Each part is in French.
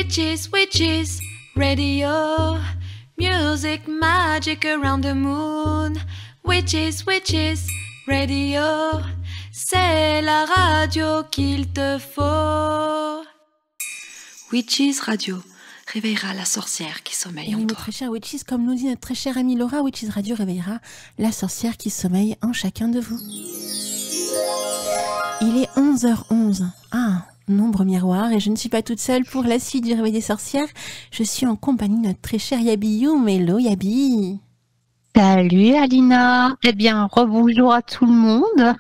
Witches, radio, music, magic around the moon. Witches, radio, c'est la radio qu'il te faut. Witches Radio réveillera la sorcière qui sommeille en nos toi. très chers Witches, comme nous dit notre très chère amie Laura, Witches Radio réveillera la sorcière qui sommeille en chacun de vous. Il est 11h11. Ah, nombre miroir, et je ne suis pas toute seule pour la suite du réveil des sorcières. Je suis en compagnie de notre très chère Yabi Youm. Hello Yabi. Salut Alina. Eh bien, rebonjour à tout le monde.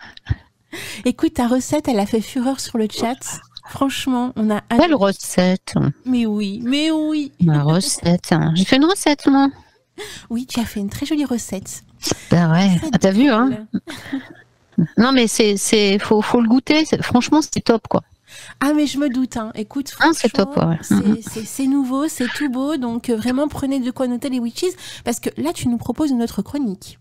Écoute, ta recette, elle a fait fureur sur le chat. Franchement, on a... Quelle recette? Mais oui. Ma recette. J'ai fait une recette, moi. Oui, tu as fait une très jolie recette. Ben ouais. Ah, t'as vu, hein? Non, mais faut le goûter. Franchement, c'est top, quoi. Ah, mais je me doute, hein. Écoute, c'est top, ouais. C'est nouveau, c'est tout beau, donc vraiment prenez de quoi noter les Witches, parce que là, tu nous proposes une autre chronique.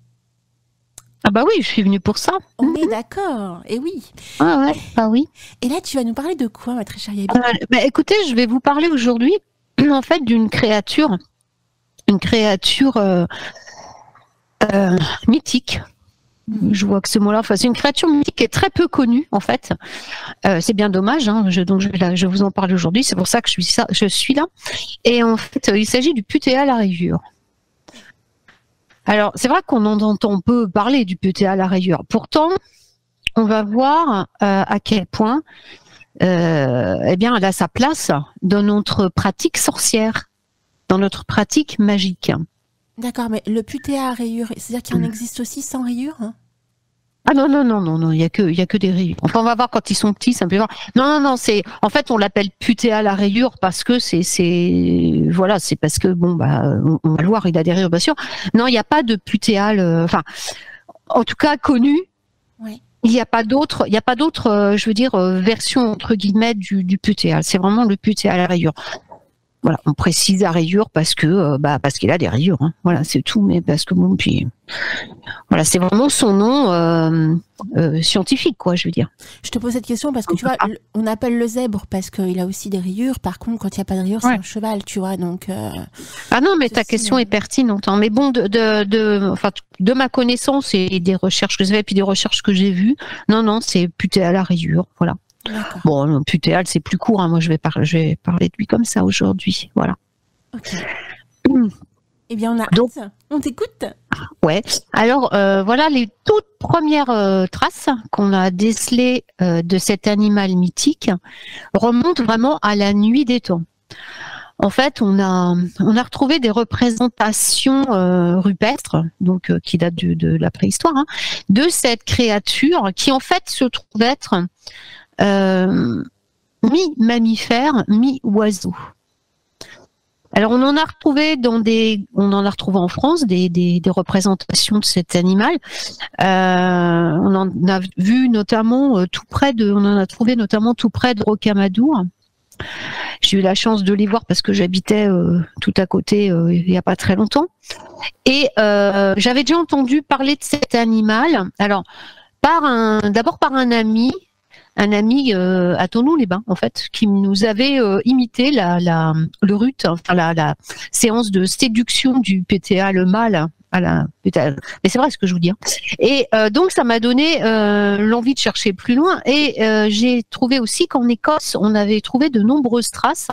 Ah bah oui, je suis venue pour ça. On est d'accord, et oui. Ah ouais, bah oui. Et là, tu vas nous parler de quoi, ma très chère Yabi? Bah écoutez, je vais vous parler aujourd'hui, en fait, d'une créature, mythique. Je vois que ce mot-là, c'est une créature mythique qui est très peu connue, en fait. C'est bien dommage, hein, donc je vous en parle aujourd'hui, c'est pour ça que je suis là. Et en fait, il s'agit du putéal à rayures. Alors, c'est vrai qu'on en entend peu parler du putéal à rayures. Pourtant, on va voir à quel point eh bien, elle a sa place dans notre pratique sorcière, dans notre pratique magique. D'accord, mais le putéal à rayures, c'est-à-dire qu'il en existe aussi sans rayures, hein? Ah non, il y a que des rayures. Enfin, on va voir quand ils sont petits, ça me fait voir. Non, en fait, on l'appelle putéal à rayures parce que c'est parce que bon, bah, on va le voir, il a des rayures, bien sûr. Non, il n'y a pas de putéal, en tout cas, connu. Oui. Il n'y a pas d'autre, je veux dire, version, entre guillemets, du putéal. C'est vraiment le putéal à rayures. Voilà, on précise à rayures parce qu'il a des rayures, hein. Voilà, c'est tout, mais parce que bon, puis voilà, c'est vraiment son nom scientifique, quoi, je veux dire. Je te pose cette question parce que tu vois, on appelle le zèbre parce qu'il a aussi des rayures. Par contre, quand il n'y a pas de rayures, c'est un cheval, tu vois. Donc. Ah non, mais ta question est pertinente, hein. Mais bon, de ma connaissance et des recherches que j'ai faites, puis des recherches que j'ai vues, non, c'est putéal à rayures, voilà. Bon, le putéal, c'est plus court, hein. Moi, je vais parler de lui comme ça aujourd'hui, voilà. Ok. Eh bien, on t'écoute. Ouais. Alors, voilà les toutes premières traces qu'on a décelées de cet animal mythique remontent vraiment à la nuit des temps. En fait, on a retrouvé des représentations rupestres, donc qui datent de la préhistoire, hein, de cette créature qui en fait se trouve être mi-mammifère, mi-oiseau. Alors on en a retrouvé en France des représentations de cet animal. On en a vu notamment on en a trouvé notamment tout près de Rocamadour. J'ai eu la chance de les voir parce que j'habitais tout à côté il n'y a pas très longtemps. Et j'avais déjà entendu parler de cet animal. Alors d'abord par un ami à Thonon-les-Bains, en fait, qui nous avait imité le rut, enfin la séance de séduction du PTA, le mâle à la PTA. Mais c'est vrai ce que je vous dis. Et donc ça m'a donné l'envie de chercher plus loin. Et j'ai trouvé aussi qu'en Écosse, on avait trouvé de nombreuses traces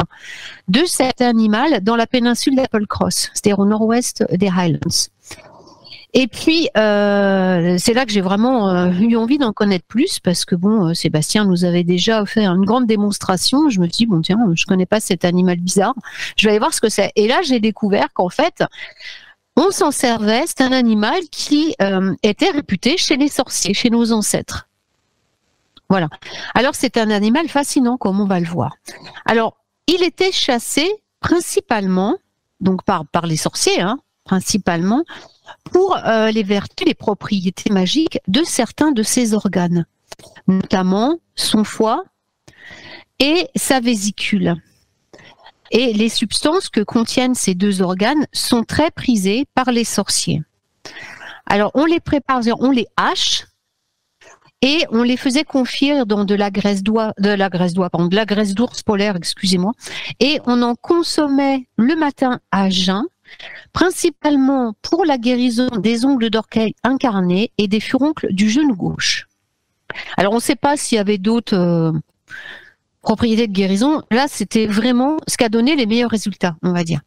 de cet animal dans la péninsule d'Applecross, c'est-à-dire au nord-ouest des Highlands. Et puis, c'est là que j'ai vraiment eu envie d'en connaître plus parce que bon, Sébastien nous avait déjà fait une grande démonstration. Je me suis dit, bon tiens, je connais pas cet animal bizarre. Je vais aller voir ce que c'est. Et là, j'ai découvert qu'en fait, on s'en servait. C'est un animal qui était réputé chez les sorciers, chez nos ancêtres. Voilà. Alors, c'est un animal fascinant, comme on va le voir. Alors, il était chassé principalement, donc par les sorciers, hein, principalement, pour les vertus, les propriétés magiques de certains de ses organes, notamment son foie et sa vésicule. Et les substances que contiennent ces deux organes sont très prisées par les sorciers. Alors, on les prépare, on les hache, et on les faisait confire dans de la graisse d'ours polaire, excusez-moi, et on en consommait le matin à jeun, principalement pour la guérison des ongles d'orteil incarnés et des furoncles du genou gauche. Alors on ne sait pas s'il y avait d'autres propriétés de guérison. Là, c'était vraiment ce qui a donné les meilleurs résultats, on va dire.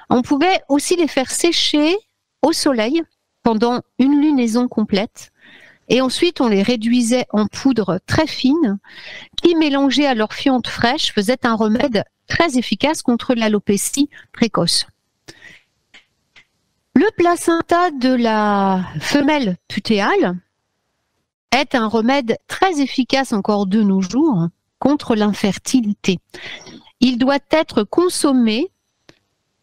On pouvait aussi les faire sécher au soleil pendant une lunaison complète. Et ensuite, on les réduisait en poudre très fine qui, mélangée à leur fiente fraîche, faisait un remède très efficace contre l'alopécie précoce. Le placenta de la femelle putéale est un remède très efficace encore de nos jours contre l'infertilité. Il doit être consommé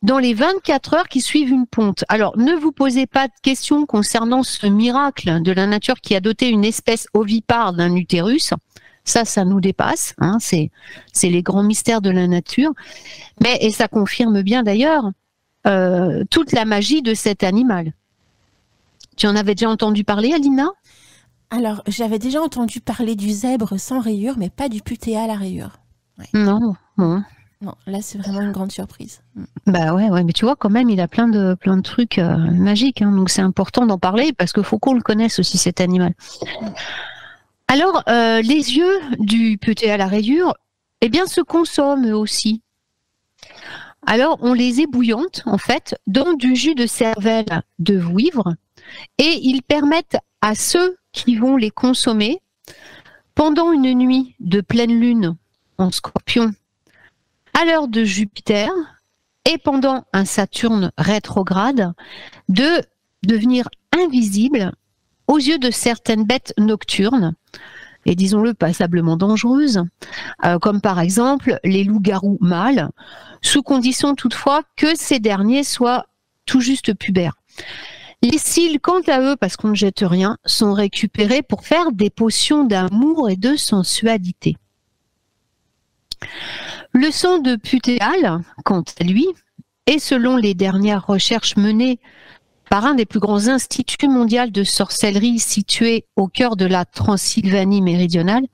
dans les 24 heures qui suivent une ponte. Alors, ne vous posez pas de questions concernant ce miracle de la nature qui a doté une espèce ovipare d'un utérus. Ça nous dépasse. Hein, c'est les grands mystères de la nature. Et ça confirme bien d'ailleurs toute la magie de cet animal. Tu en avais déjà entendu parler, Alina ? Alors, j'avais déjà entendu parler du zèbre sans rayures, mais pas du putéal à rayures. Ouais. Non, bon. Non, là, c'est vraiment une grande surprise. Bah ouais, mais tu vois, quand même, il a plein de trucs magiques, hein, donc c'est important d'en parler parce qu'il faut qu'on le connaisse aussi, cet animal. Alors, les yeux du putéal à rayures, eh bien, se consomment eux aussi. Alors, on les ébouillante, en fait, dans du jus de cervelle de vouivre et ils permettent à ceux qui vont les consommer pendant une nuit de pleine lune en Scorpion, à l'heure de Jupiter et pendant un Saturne rétrograde, de devenir invisible aux yeux de certaines bêtes nocturnes, et disons-le passablement dangereuses, comme par exemple les loups-garous mâles, sous condition toutefois que ces derniers soient tout juste pubères. Les cils, quant à eux, parce qu'on ne jette rien, sont récupérés pour faire des potions d'amour et de sensualité. Le sang de putéal, quant à lui, et selon les dernières recherches menées par un des plus grands instituts mondiaux de sorcellerie situé au cœur de la Transylvanie méridionale,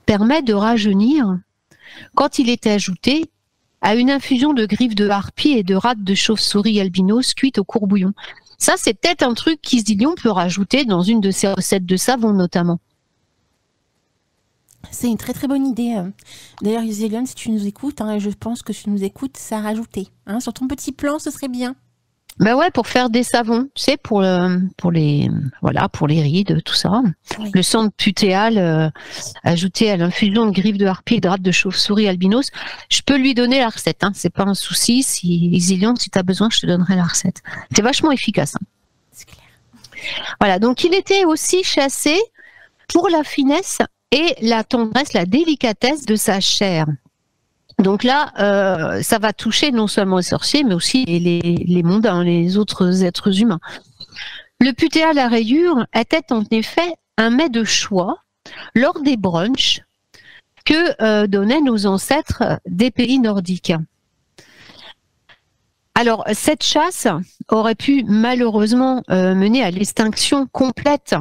permet de rajeunir quand il est ajouté à une infusion de griffes de harpie et de rate de chauve-souris albinos cuites au courbouillon. Ça, c'est peut-être un truc qu'Isillion peut rajouter dans une de ses recettes de savon, notamment. C'est une très très bonne idée. D'ailleurs, Isillion, si tu nous écoutes, hein, et je pense que tu nous écoutes, ça a rajouté. Hein, sur ton petit plan, ce serait bien. Ben ouais, pour faire des savons, tu sais, pour les rides, tout ça. Oui. Le sang de putéal ajouté à l'infusion de griffes de harpie et de rate de chauve-souris albinos. Je peux lui donner la recette, hein, c'est pas un souci. Si Isillion, si tu as besoin, je te donnerai la recette. C'est vachement efficace. Hein. C'est clair. Voilà, donc il était aussi chassé pour la finesse et la tendresse, la délicatesse de sa chair. Donc là, ça va toucher non seulement les sorciers, mais aussi les mondains, les autres êtres humains. Le putéal à rayures était en effet un mets de choix lors des brunchs que donnaient nos ancêtres des pays nordiques. Alors, cette chasse aurait pu malheureusement mener à l'extinction complète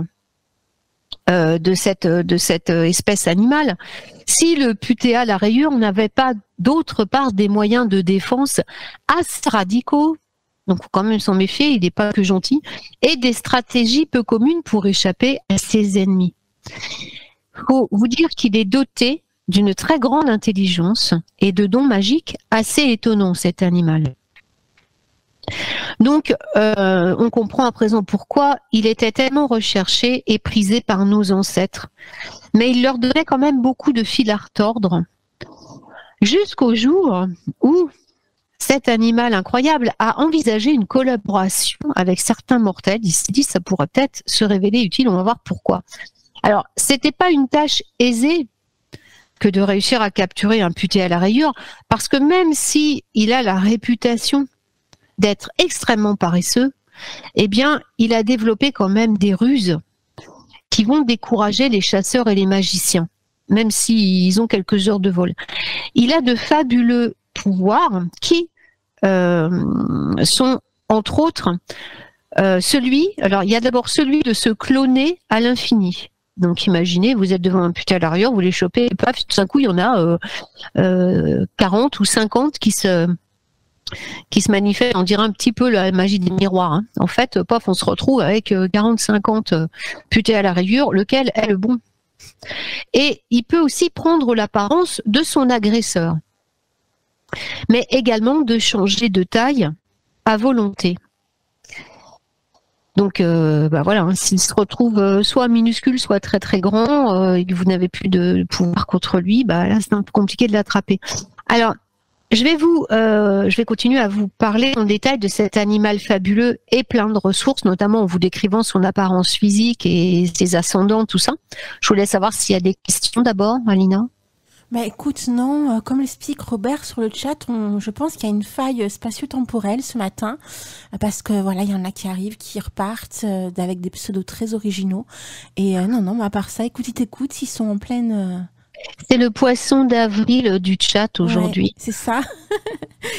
de cette espèce animale, si le putéal à rayures n'avait pas d'autre part des moyens de défense assez radicaux, donc faut quand même s'en méfier, il n'est pas que gentil, et des stratégies peu communes pour échapper à ses ennemis. Il faut vous dire qu'il est doté d'une très grande intelligence et de dons magiques assez étonnants, cet animal. Donc, on comprend à présent pourquoi il était tellement recherché et prisé par nos ancêtres. Mais il leur donnait quand même beaucoup de fil à retordre, jusqu'au jour où cet animal incroyable a envisagé une collaboration avec certains mortels. Il s'est dit ça pourrait peut-être se révéler utile, on va voir pourquoi. Alors, c'était pas une tâche aisée que de réussir à capturer un putéal à rayures, parce que même si il a la réputation d'être extrêmement paresseux, eh bien, il a développé quand même des ruses qui vont décourager les chasseurs et les magiciens, même s'ils ont quelques heures de vol. Il a de fabuleux pouvoirs qui sont, entre autres, alors il y a d'abord celui de se cloner à l'infini. Donc imaginez, vous êtes devant un putéal à rayures, vous les chopez, et paf, tout d'un coup il y en a 40 ou 50 qui se manifestent. On dirait un petit peu la magie des miroirs. Hein. En fait, paf, on se retrouve avec 40-50 putéals à rayures, lequel est le bon. Et il peut aussi prendre l'apparence de son agresseur, mais également de changer de taille à volonté. Donc voilà, hein, s'il se retrouve soit minuscule, soit très très grand, et que vous n'avez plus de pouvoir contre lui, là c'est un peu compliqué de l'attraper. Alors, je vais continuer à vous parler en détail de cet animal fabuleux et plein de ressources, notamment en vous décrivant son apparence physique et ses ascendants, tout ça. Je voulais savoir s'il y a des questions d'abord, Alina. Écoute, non, comme l'explique Robert sur le chat, je pense qu'il y a une faille spatio-temporelle ce matin, parce que voilà, il y en a qui arrivent, qui repartent avec des pseudos très originaux. Et non, mais à part ça, écoute, ils sont en pleine... C'est le poisson d'avril du chat aujourd'hui. Ouais, c'est ça.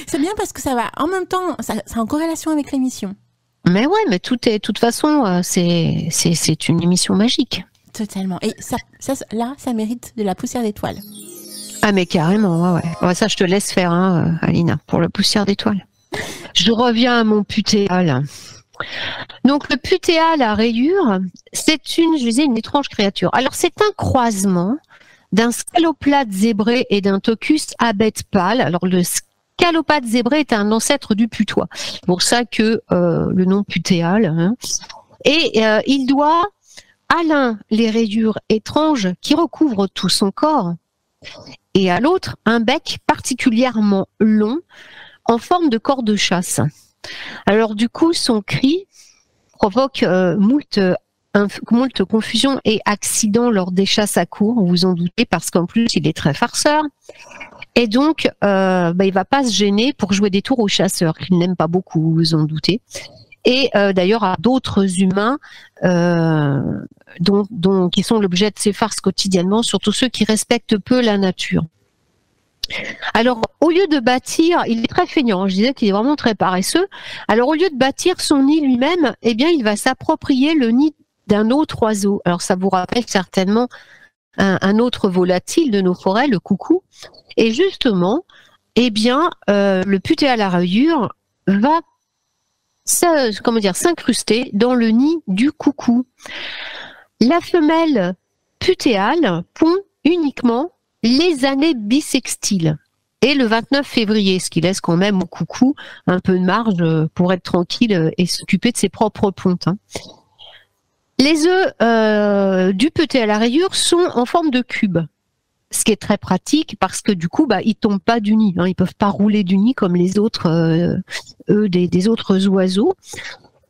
C'est bien parce que ça va, en même temps, c'est en corrélation avec l'émission. Mais ouais, mais de toute façon, c'est une émission magique. Totalement. Et ça mérite de la poussière d'étoiles. Ah mais carrément, ouais. Ça je te laisse faire, hein, Alina, pour la poussière d'étoiles. Je reviens à mon putéal. Donc le putéal à rayures, c'est une étrange créature. Alors c'est un croisement d'un scalopade zébré et d'un tocus à bête pâle. Alors le scalopade zébré est un ancêtre du putois. C'est pour ça que le nom putéal. Hein. Et il doit à l'un les rayures étranges qui recouvrent tout son corps, et à l'autre un bec particulièrement long en forme de cor de chasse. Alors du coup, son cri provoque moult confusion et accidents lors des chasses à courre, vous en doutez, parce qu'en plus il est très farceur. Et donc, il va pas se gêner pour jouer des tours aux chasseurs, qu'il n'aime pas beaucoup, vous en doutez. Et d'ailleurs à d'autres humains qui sont l'objet de ces farces quotidiennement, surtout ceux qui respectent peu la nature. Alors, au lieu de bâtir, il est très feignant, je disais qu'il est vraiment très paresseux. Alors, au lieu de bâtir son nid lui-même, il va s'approprier le nid d'un autre oiseau. Alors, ça vous rappelle certainement un autre volatile de nos forêts, le coucou. Et justement, le putéal à rayures va s'incruster dans le nid du coucou. La femelle putéale pond uniquement les années bissextiles et le 29 février, ce qui laisse quand même au coucou un peu de marge pour être tranquille et s'occuper de ses propres pontes. Hein. Les œufs du putéal à rayures sont en forme de cube, ce qui est très pratique parce que du coup, ils tombent pas du nid. Hein, ils peuvent pas rouler du nid comme les autres des autres oiseaux.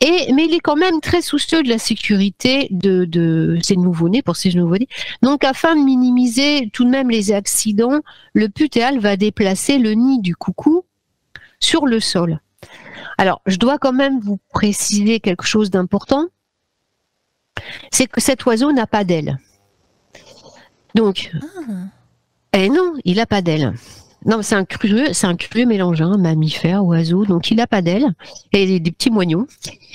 Mais il est quand même très soucieux de la sécurité de ces nouveau-nés, pour ces nouveau-nés. Donc, afin de minimiser tout de même les accidents, le putéal va déplacer le nid du coucou sur le sol. Alors, je dois quand même vous préciser quelque chose d'important, c'est que cet oiseau n'a pas d'ailes. Donc, non, il n'a pas d'ailes. Non, c'est un curieux mélange, hein, mammifère, oiseau, donc il n'a pas d'ailes et des petits moignons.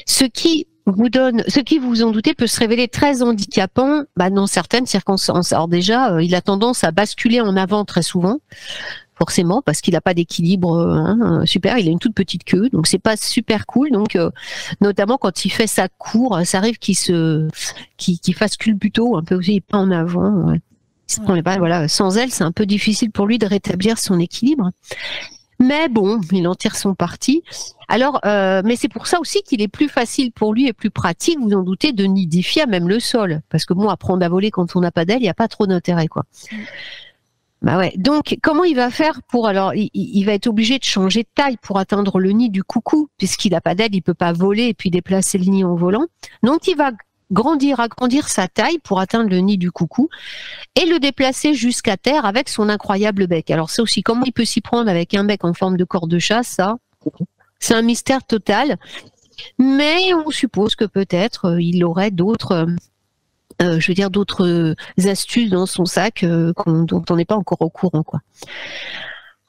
Ce qui vous en doutez peut se révéler très handicapant dans certaines circonstances. Alors déjà, il a tendance à basculer en avant très souvent, forcément, parce qu'il n'a pas d'équilibre super, il a une toute petite queue, donc c'est pas super cool. Donc notamment quand il fait sa cour, ça arrive qu'il fasse culbuto un peu aussi, pas en avant. Ouais. Voilà, sans elle, c'est un peu difficile pour lui de rétablir son équilibre. Mais bon, il en tire son parti. Alors, mais c'est pour ça aussi qu'il est plus facile pour lui et plus pratique, vous en doutez, de nidifier à même le sol. Parce que apprendre à voler quand on n'a pas d'aile, il n'y a pas trop d'intérêt, quoi. Ouais. Donc, comment il va faire il va être obligé de changer de taille pour atteindre le nid du coucou, puisqu'il n'a pas d'aile, il peut pas voler et puis déplacer le nid en volant. Donc, il va agrandir sa taille pour atteindre le nid du coucou et le déplacer jusqu'à terre avec son incroyable bec. Alors c'est aussi comment il peut s'y prendre avec un bec en forme de cor de chasse, ça, c'est un mystère total. Mais on suppose que peut-être il aurait d'autres astuces dans son sac dont on n'est pas encore au courant, quoi.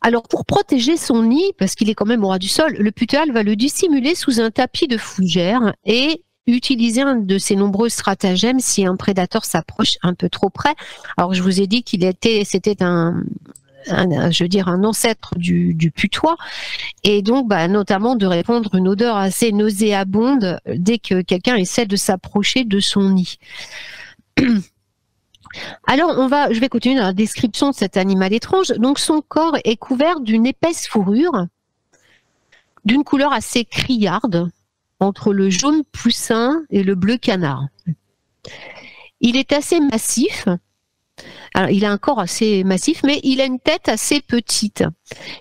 Alors, pour protéger son nid, parce qu'il est quand même au ras du sol, le putéal va le dissimuler sous un tapis de fougères et utiliser un de ses nombreux stratagèmes si un prédateur s'approche un peu trop près. Alors je vous ai dit c'était un ancêtre du putois, et donc notamment de répandre une odeur assez nauséabonde dès que quelqu'un essaie de s'approcher de son nid. Alors je vais continuer dans la description de cet animal étrange. Donc son corps est couvert d'une épaisse fourrure, d'une couleur assez criarde, entre le jaune poussin et le bleu canard. Il est assez massif. Alors, il a un corps assez massif, mais il a une tête assez petite.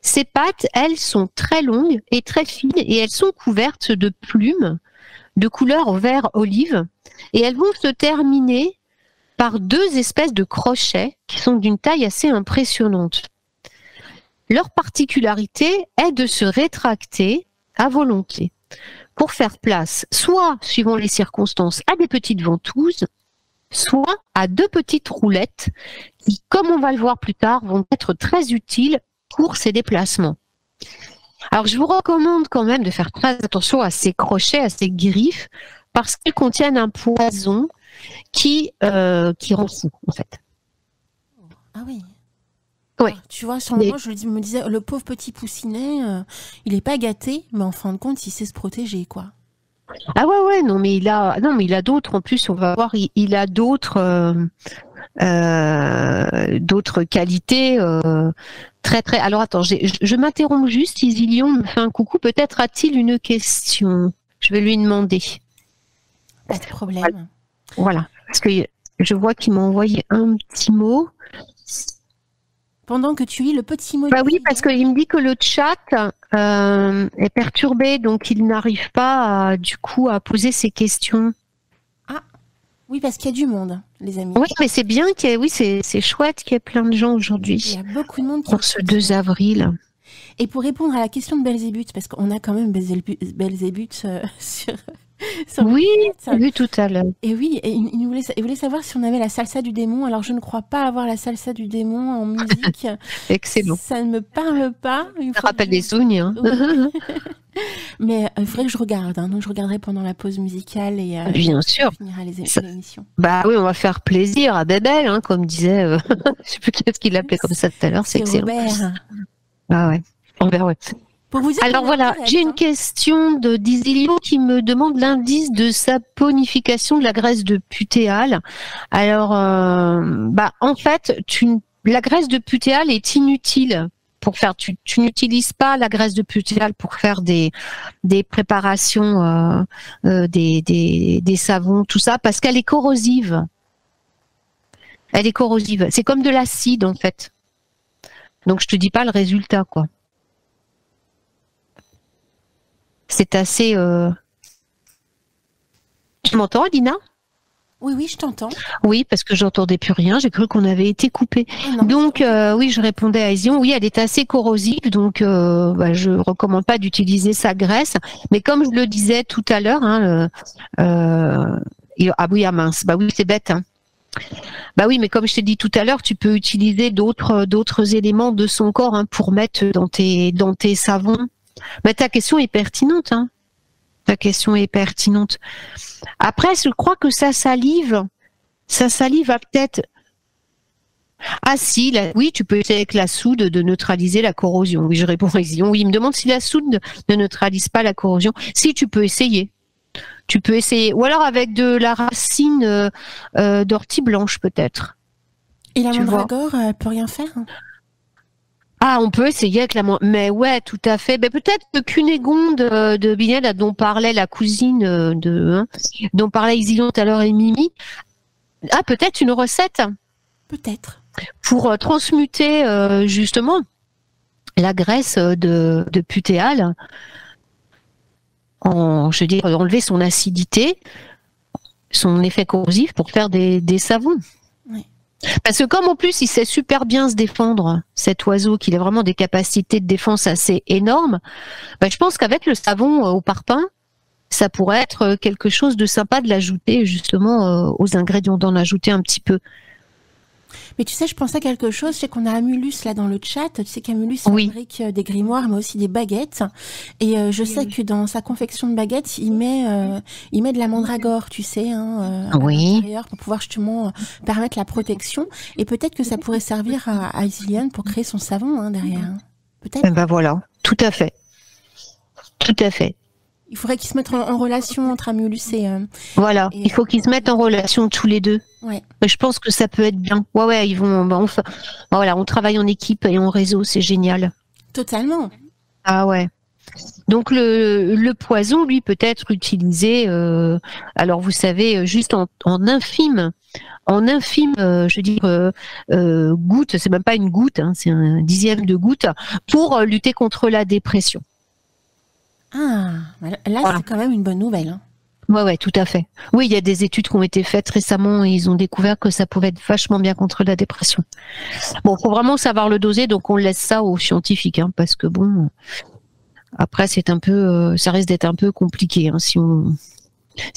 Ses pattes, elles, sont très longues et très fines, et elles sont couvertes de plumes de couleur vert olive, et elles vont se terminer par 2 espèces de crochets qui sont d'une taille assez impressionnante. Leur particularité est de se rétracter à volonté pour faire place, soit, suivant les circonstances, à des petites ventouses, soit à 2 petites roulettes qui, comme on va le voir plus tard, vont être très utiles pour ces déplacements. Alors, je vous recommande quand même de faire très attention à ces crochets, à ces griffes, parce qu'ils contiennent un poison qui rend fou, en fait. Ah oui. Ouais. Tu vois, sur le moment, je me disais, le pauvre petit poussinet, il n'est pas gâté, mais en fin de compte, il sait se protéger, quoi. Ah ouais, non mais il a d'autres, en plus on va voir, il a d'autres qualités très très. Alors attends, je m'interromps juste, Isilion me fait un coucou, peut-être a-t-il une question? Je vais lui demander. Pas de problème. Voilà, parce que je vois qu'il m'a envoyé un petit mot. Pendant que tu lis le petit mot. Oui, parce qu'il me dit que le chat est perturbé, donc il n'arrive pas du coup à poser ses questions. Ah, oui, parce qu'il y a du monde, les amis. Oui, mais c'est bien c'est chouette qu'il y ait plein de gens aujourd'hui. Il y a beaucoup de monde pour ce 2 avril. Et pour répondre à la question de Belzébuth, parce qu'on a quand même Belzébuth sur oui, j'ai vu tout à l'heure. Et oui, il voulait savoir si on avait la salsa du démon. Alors, je ne crois pas avoir la salsa du démon en musique. Excellent. Ça ne me parle pas. Ça rappelle des souvenirs. Oui. Mais il faudrait que je regarde. Donc, je regarderai pendant la pause musicale et bien sûr. On finira l'émission. Oui, on va faire plaisir à Bébel, comme disait. Je sais plus qu'est-ce qu'il l'appelait comme ça tout à l'heure. C'est excellent. Robert. Ah ouais. Robert, ouais. Pour vous dire alors voilà, j'ai une question d'Isilio qui me demande l'indice de saponification de la graisse de putéale. Alors, en fait, la graisse de putéale est inutile pour faire. Tu n'utilises pas la graisse de putéale pour faire des préparations, des savons, tout ça, parce qu'elle est corrosive. Elle est corrosive. C'est comme de l'acide en fait. Donc je te dis pas le résultat, quoi. C'est assez... Tu m'entends, Alina? Oui, je t'entends. Oui, parce que j'entendais plus rien. J'ai cru qu'on avait été coupé. Donc, oui, je répondais à Ision. Oui, elle est assez corrosive, donc je recommande pas d'utiliser sa graisse. Mais comme je le disais tout à l'heure, ah oui, ah mince, oui, c'est bête. Oui, mais comme je t'ai dit tout à l'heure, tu peux utiliser d'autres éléments de son corps pour mettre dans tes savons. Mais ta question est pertinente. Ta question est pertinente. Après, je crois que sa salive va peut-être... Ah si, oui, tu peux essayer avec la soude de neutraliser la corrosion. Oui, je réponds à Ision. Oui, il me demande si la soude ne neutralise pas la corrosion. Si, tu peux essayer. Tu peux essayer. Ou alors avec de la racine d'ortie blanche, peut-être. Et la mandragore, elle peut rien faire? Ah, on peut essayer avec mais ouais, tout à fait. Peut-être que Cunégonde de Binel, dont parlait la cousine dont parlait Isilon tout à l'heure et Mimi. Ah, peut-être une recette. Peut-être. Pour transmuter justement la graisse de putéale, enlever son acidité, son effet corrosif pour faire des savons. Oui. Parce que comme en plus il sait super bien se défendre, cet oiseau, qu'il a vraiment des capacités de défense assez énormes, je pense qu'avec le savon au parpaing, ça pourrait être quelque chose de sympa de l'ajouter justement aux ingrédients, d'en ajouter un petit peu. Mais tu sais, je pensais à quelque chose. Je sais qu'on a Amulus là dans le chat. Tu sais qu'Amulus fabrique des grimoires, mais aussi des baguettes. Et je sais que dans sa confection de baguettes, il met de la mandragore, tu sais, à l'intérieur pour pouvoir justement permettre la protection. Et peut-être que ça pourrait servir à Zillion pour créer son savon derrière. Peut-être. Ben voilà, tout à fait. Tout à fait. Il faudrait qu'ils se mettent en relation entre Amulus et... Voilà, il faut qu'ils se mettent en relation tous les deux. Ouais. Je pense que ça peut être bien. Ouais, ils vont... voilà, on travaille en équipe et en réseau, c'est génial. Totalement. Ah ouais. Donc le poison, lui, peut être utilisé, alors vous savez, juste en infime, je veux dire, goutte, c'est même pas une goutte, c'est un dixième de goutte, pour lutter contre la dépression. Ah, là, voilà. C'est quand même une bonne nouvelle. Ouais, tout à fait. Oui, il y a des études qui ont été faites récemment et ils ont découvert que ça pouvait être vachement bien contre la dépression. Bon, faut vraiment savoir le doser, donc on laisse ça aux scientifiques, parce que bon, après c'est un peu, ça risque d'être un peu compliqué si on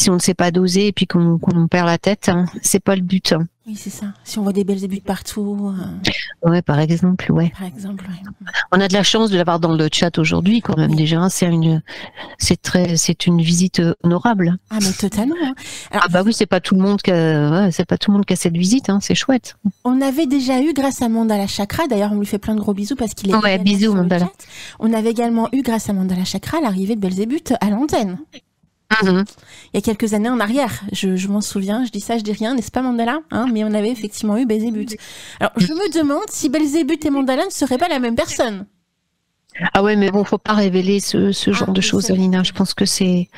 ne sait pas doser et puis qu'on perd la tête, c'est pas le but. Oui, c'est ça. Si on voit des Belzébuth partout. Ouais, par exemple, ouais. On a de la chance de l'avoir dans le chat aujourd'hui, quand même. Oui. Déjà, c'est une visite honorable. Ah, mais totalement. Alors, oui, c'est pas tout le monde qui a cette visite, c'est chouette. On avait déjà eu, grâce à Mandala Chakra, d'ailleurs, on lui fait plein de gros bisous parce qu'il est. Ouais, bisous, Mandala. On avait également eu, grâce à Mandala Chakra, l'arrivée de Belzébuth à l'antenne. Il y a quelques années en arrière, je m'en souviens, je dis rien, n'est-ce pas Mandala, mais on avait effectivement eu Belzébuth. Alors je me demande si Belzébuth et Mandala ne seraient pas la même personne. Ah ouais, mais bon, faut pas révéler ce genre de choses, Alina. Je pense que c'est...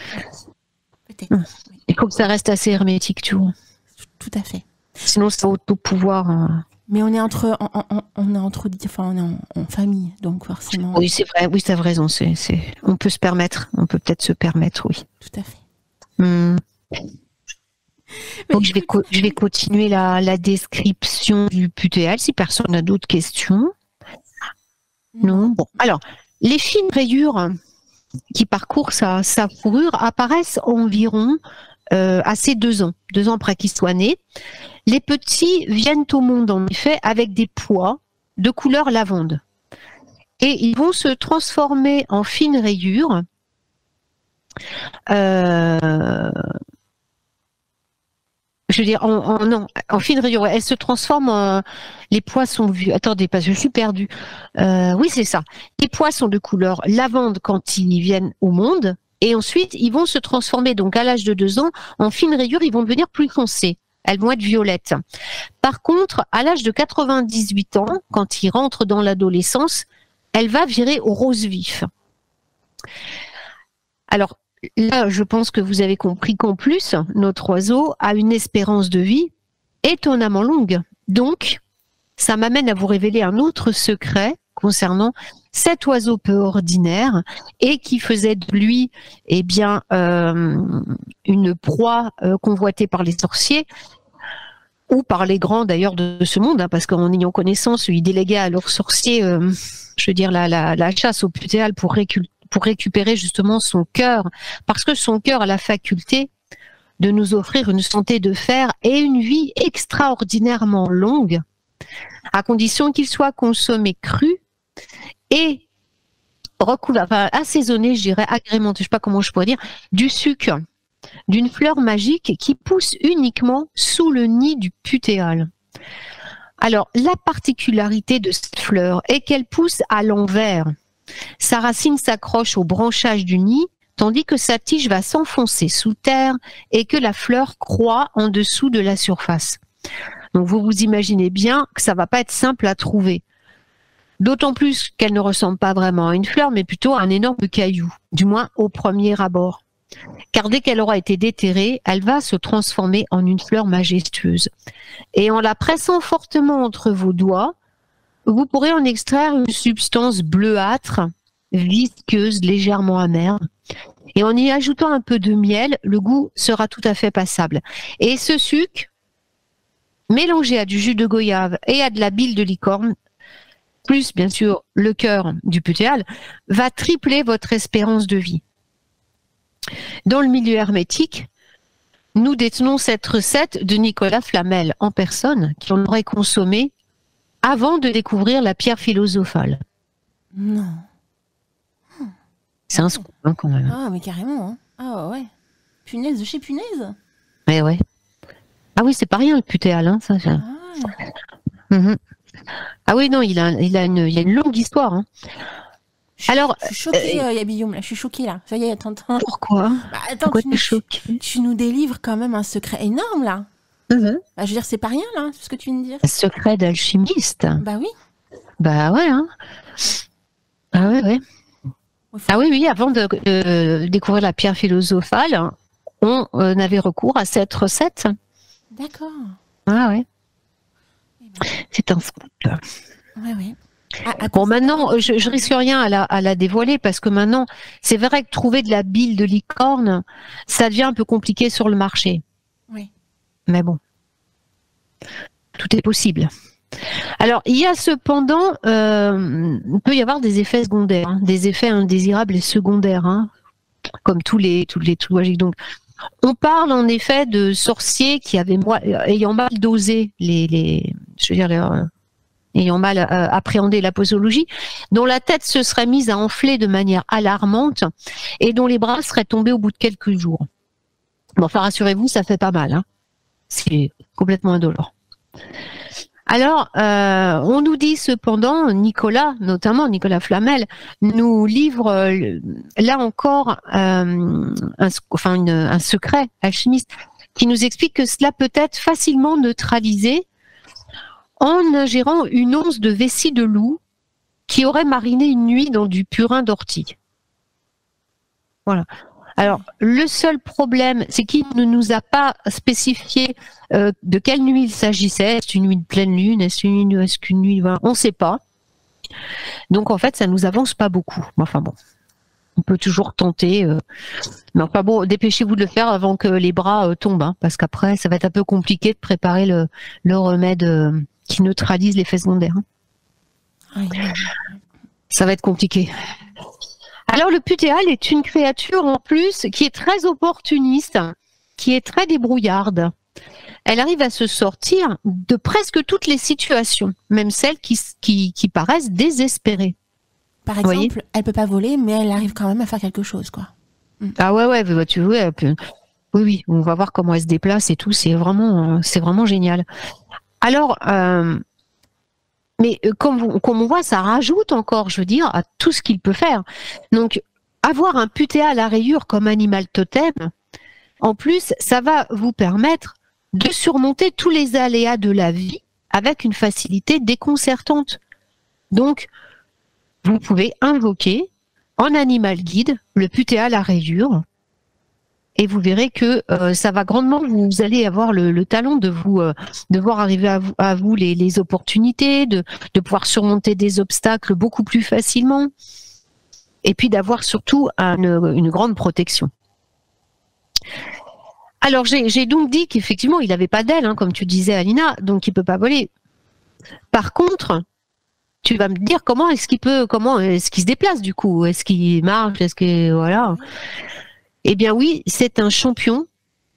Peut-être. Il faut que ça reste assez hermétique, tu vois. Tout à fait. Sinon, c'est auto-pouvoir... Mais on est en famille, donc forcément. Oui, c'est vrai. Oui, t'as raison. On peut se permettre. On peut peut-être se permettre, oui. Tout à fait. Donc, je vais continuer la description du putéal si personne n'a d'autres questions. Non. Bon, alors, les fines rayures qui parcourent sa fourrure apparaissent environ à ses 2 ans après qu'il soit né. Les petits viennent au monde, en effet, avec des pois de couleur lavande. Et ils vont se transformer en fines rayures. Je veux dire, en fines rayures. Ouais, elles se transforment en... Les pois sont vus... Attendez, je suis perdue. Oui, c'est ça. Les pois sont de couleur lavande quand ils viennent au monde. Et ensuite, ils vont se transformer, donc à l'âge de 2 ans, en fines rayures, ils vont devenir plus foncés. Elles vont être violettes. Par contre, à l'âge de 98 ans, quand il rentre dans l'adolescence, elle va virer au rose vif. Alors là, je pense que vous avez compris qu'en plus, notre oiseau a une espérance de vie étonnamment longue. Donc, ça m'amène à vous révéler un autre secret concernant cet oiseau peu ordinaire et qui faisait de lui une proie convoitée par les sorciers ou par les grands d'ailleurs de ce monde, parce qu'en ayant connaissance, ils déléguaient à leurs sorciers la chasse au putéal pour récupérer justement son cœur, parce que son cœur a la faculté de nous offrir une santé de fer et une vie extraordinairement longue, à condition qu'il soit consommé cru et recouvert, assaisonné, je dirais, agrémenté, je ne sais pas comment je pourrais dire, du sucre d'une fleur magique qui pousse uniquement sous le nid du putéal. Alors, la particularité de cette fleur est qu'elle pousse à l'envers. Sa racine s'accroche au branchage du nid, tandis que sa tige va s'enfoncer sous terre et que la fleur croît en dessous de la surface. Donc, vous vous imaginez bien que ça ne va pas être simple à trouver. D'autant plus qu'elle ne ressemble pas vraiment à une fleur, mais plutôt à un énorme caillou, du moins au premier abord. Car dès qu'elle aura été déterrée, elle va se transformer en une fleur majestueuse. Et en la pressant fortement entre vos doigts, vous pourrez en extraire une substance bleuâtre, visqueuse, légèrement amère. Et en y ajoutant un peu de miel, le goût sera tout à fait passable. Et ce sucre, mélangé à du jus de goyave et à de la bile de licorne, plus bien sûr le cœur du putéal, va tripler votre espérance de vie. Dans le milieu hermétique, nous détenons cette recette de Nicolas Flamel en personne, qui en aurait consommé avant de découvrir la pierre philosophale. Non. C'est un scoop, hein, quand même. Ah, mais carrément. Hein. Ah ouais. Punaise de chez punaise. Mais ouais. Ah oui, c'est pas rien le putéal, hein, ça. Ah. Ah oui, non, il y a une longue histoire. Hein. Alors, je suis choquée, Guillaume, là. Je suis choquée, là. Ça y est, attends. Pourquoi attends, Pourquoi t'es choquée? Tu nous délivres quand même un secret énorme, là. Bah, je veux dire, c'est pas rien, là, ce que tu viens de dire. Un secret d'alchimiste. Bah oui. Bah ouais, hein. Ah ouais. Ah oui, avant de découvrir la pierre philosophale, on avait recours à cette recette. D'accord. Ah ouais. C'est un scoop. Ouais. Bon, maintenant, je risque rien à la dévoiler parce que maintenant, c'est vrai que trouver de la bile de licorne, ça devient un peu compliqué sur le marché. Oui. Mais bon, tout est possible. Alors, il y a cependant, il peut y avoir des effets secondaires, hein, des effets indésirables et secondaires, hein, comme tous les magiques. Donc, on parle en effet de sorciers qui avaient ayant mal dosé ayant mal appréhendé la posologie, dont la tête se serait mise à enfler de manière alarmante et dont les bras seraient tombés au bout de quelques jours. Bon, enfin, rassurez-vous, ça fait pas mal, hein. C'est complètement indolore. Alors, on nous dit cependant, notamment Nicolas Flamel, nous livre là encore un secret alchimiste qui nous explique que cela peut être facilement neutralisé en ingérant une once de vessie de loup qui aurait mariné une nuit dans du purin d'ortie. Voilà. Alors, le seul problème, c'est qu'il ne nous a pas spécifié de quelle nuit il s'agissait. Est-ce une nuit de pleine lune? Est-ce qu'une nuit... Voilà, on ne sait pas. Donc, en fait, ça ne nous avance pas beaucoup. Enfin bon, on peut toujours tenter. Mais enfin bon, dépêchez-vous de le faire avant que les bras tombent, hein, parce qu'après, ça va être un peu compliqué de préparer le remède qui neutralise l'effet secondaire. Hein. Ça va être compliqué. Alors le putéal est une créature en plus qui est très opportuniste, qui est très débrouillarde. Elle arrive à se sortir de presque toutes les situations, même celles qui paraissent désespérées. Par exemple, elle peut pas voler, mais elle arrive quand même à faire quelque chose, quoi. Ah ouais, tu vois, oui, on va voir comment elle se déplace et tout, c'est vraiment génial. Alors, mais comme on voit, ça rajoute encore, je veux dire, à tout ce qu'il peut faire. Donc, avoir un putéal à rayures comme animal totem, en plus, ça va vous permettre de surmonter tous les aléas de la vie avec une facilité déconcertante. Donc, vous pouvez invoquer en animal guide le putéal à rayures et vous verrez que ça va grandement, vous allez avoir le talent de voir arriver à vous les opportunités, de pouvoir surmonter des obstacles beaucoup plus facilement et puis d'avoir surtout une grande protection. Alors j'ai donc dit qu'effectivement il n'avait pas d'aile, hein, comme tu disais Alina, donc il peut pas voler. Par contre, tu vas me dire comment est-ce qu'il se déplace du coup? Est-ce qu'il marche? Voilà. Eh bien oui, c'est un champion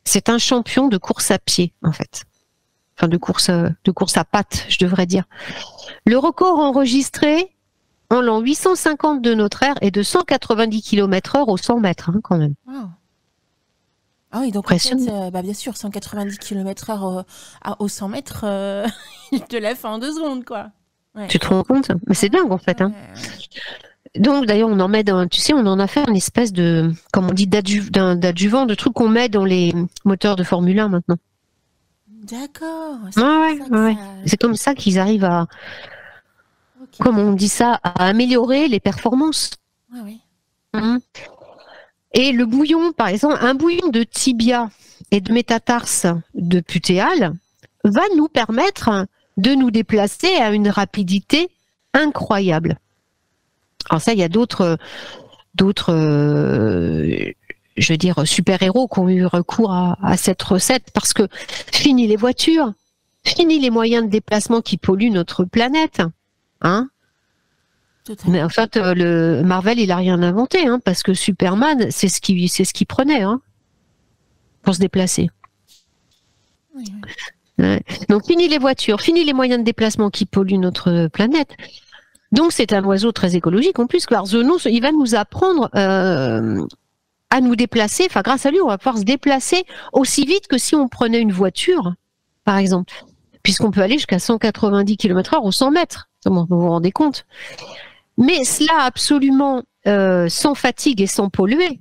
de course à pied en fait. Enfin de course à pattes, je devrais dire. Le record enregistré en l'an 850 de notre ère est de 190 km/h au 100 mètres hein, quand même. Wow. Ah oui, donc en fait, bien sûr, 190 km/h au 100 mètres, il te l'a fait en 2 secondes, quoi. Ouais. Tu te rends compte? Mais c'est dingue, en fait. Hein. Donc, d'ailleurs, on en a fait une espèce de, comme on dit, d'adjuvant, de truc qu'on met dans les moteurs de Formule 1 maintenant. D'accord. C'est comme ça qu'ils arrivent à, comme on dit ça, à améliorer les performances. Ah oui. Et le bouillon, par exemple, un bouillon de tibia et de métatarse de putéal va nous permettre de nous déplacer à une rapidité incroyable. Alors ça, il y a d'autres, je veux dire, super-héros qui ont eu recours à cette recette parce que fini les voitures, fini les moyens de déplacement qui polluent notre planète, hein. Mais en fait, le Marvel, il a rien inventé, hein, parce que Superman, c'est ce qu'il prenait, hein, pour se déplacer. Ouais. Donc, fini les voitures, fini les moyens de déplacement qui polluent notre planète. Donc, c'est un oiseau très écologique. En plus, Quarzono, il va nous apprendre à nous déplacer. Enfin, grâce à lui, on va pouvoir se déplacer aussi vite que si on prenait une voiture, par exemple. Puisqu'on peut aller jusqu'à 190 km/h ou 100 mètres. Vous vous rendez compte? Mais cela absolument sans fatigue et sans polluer.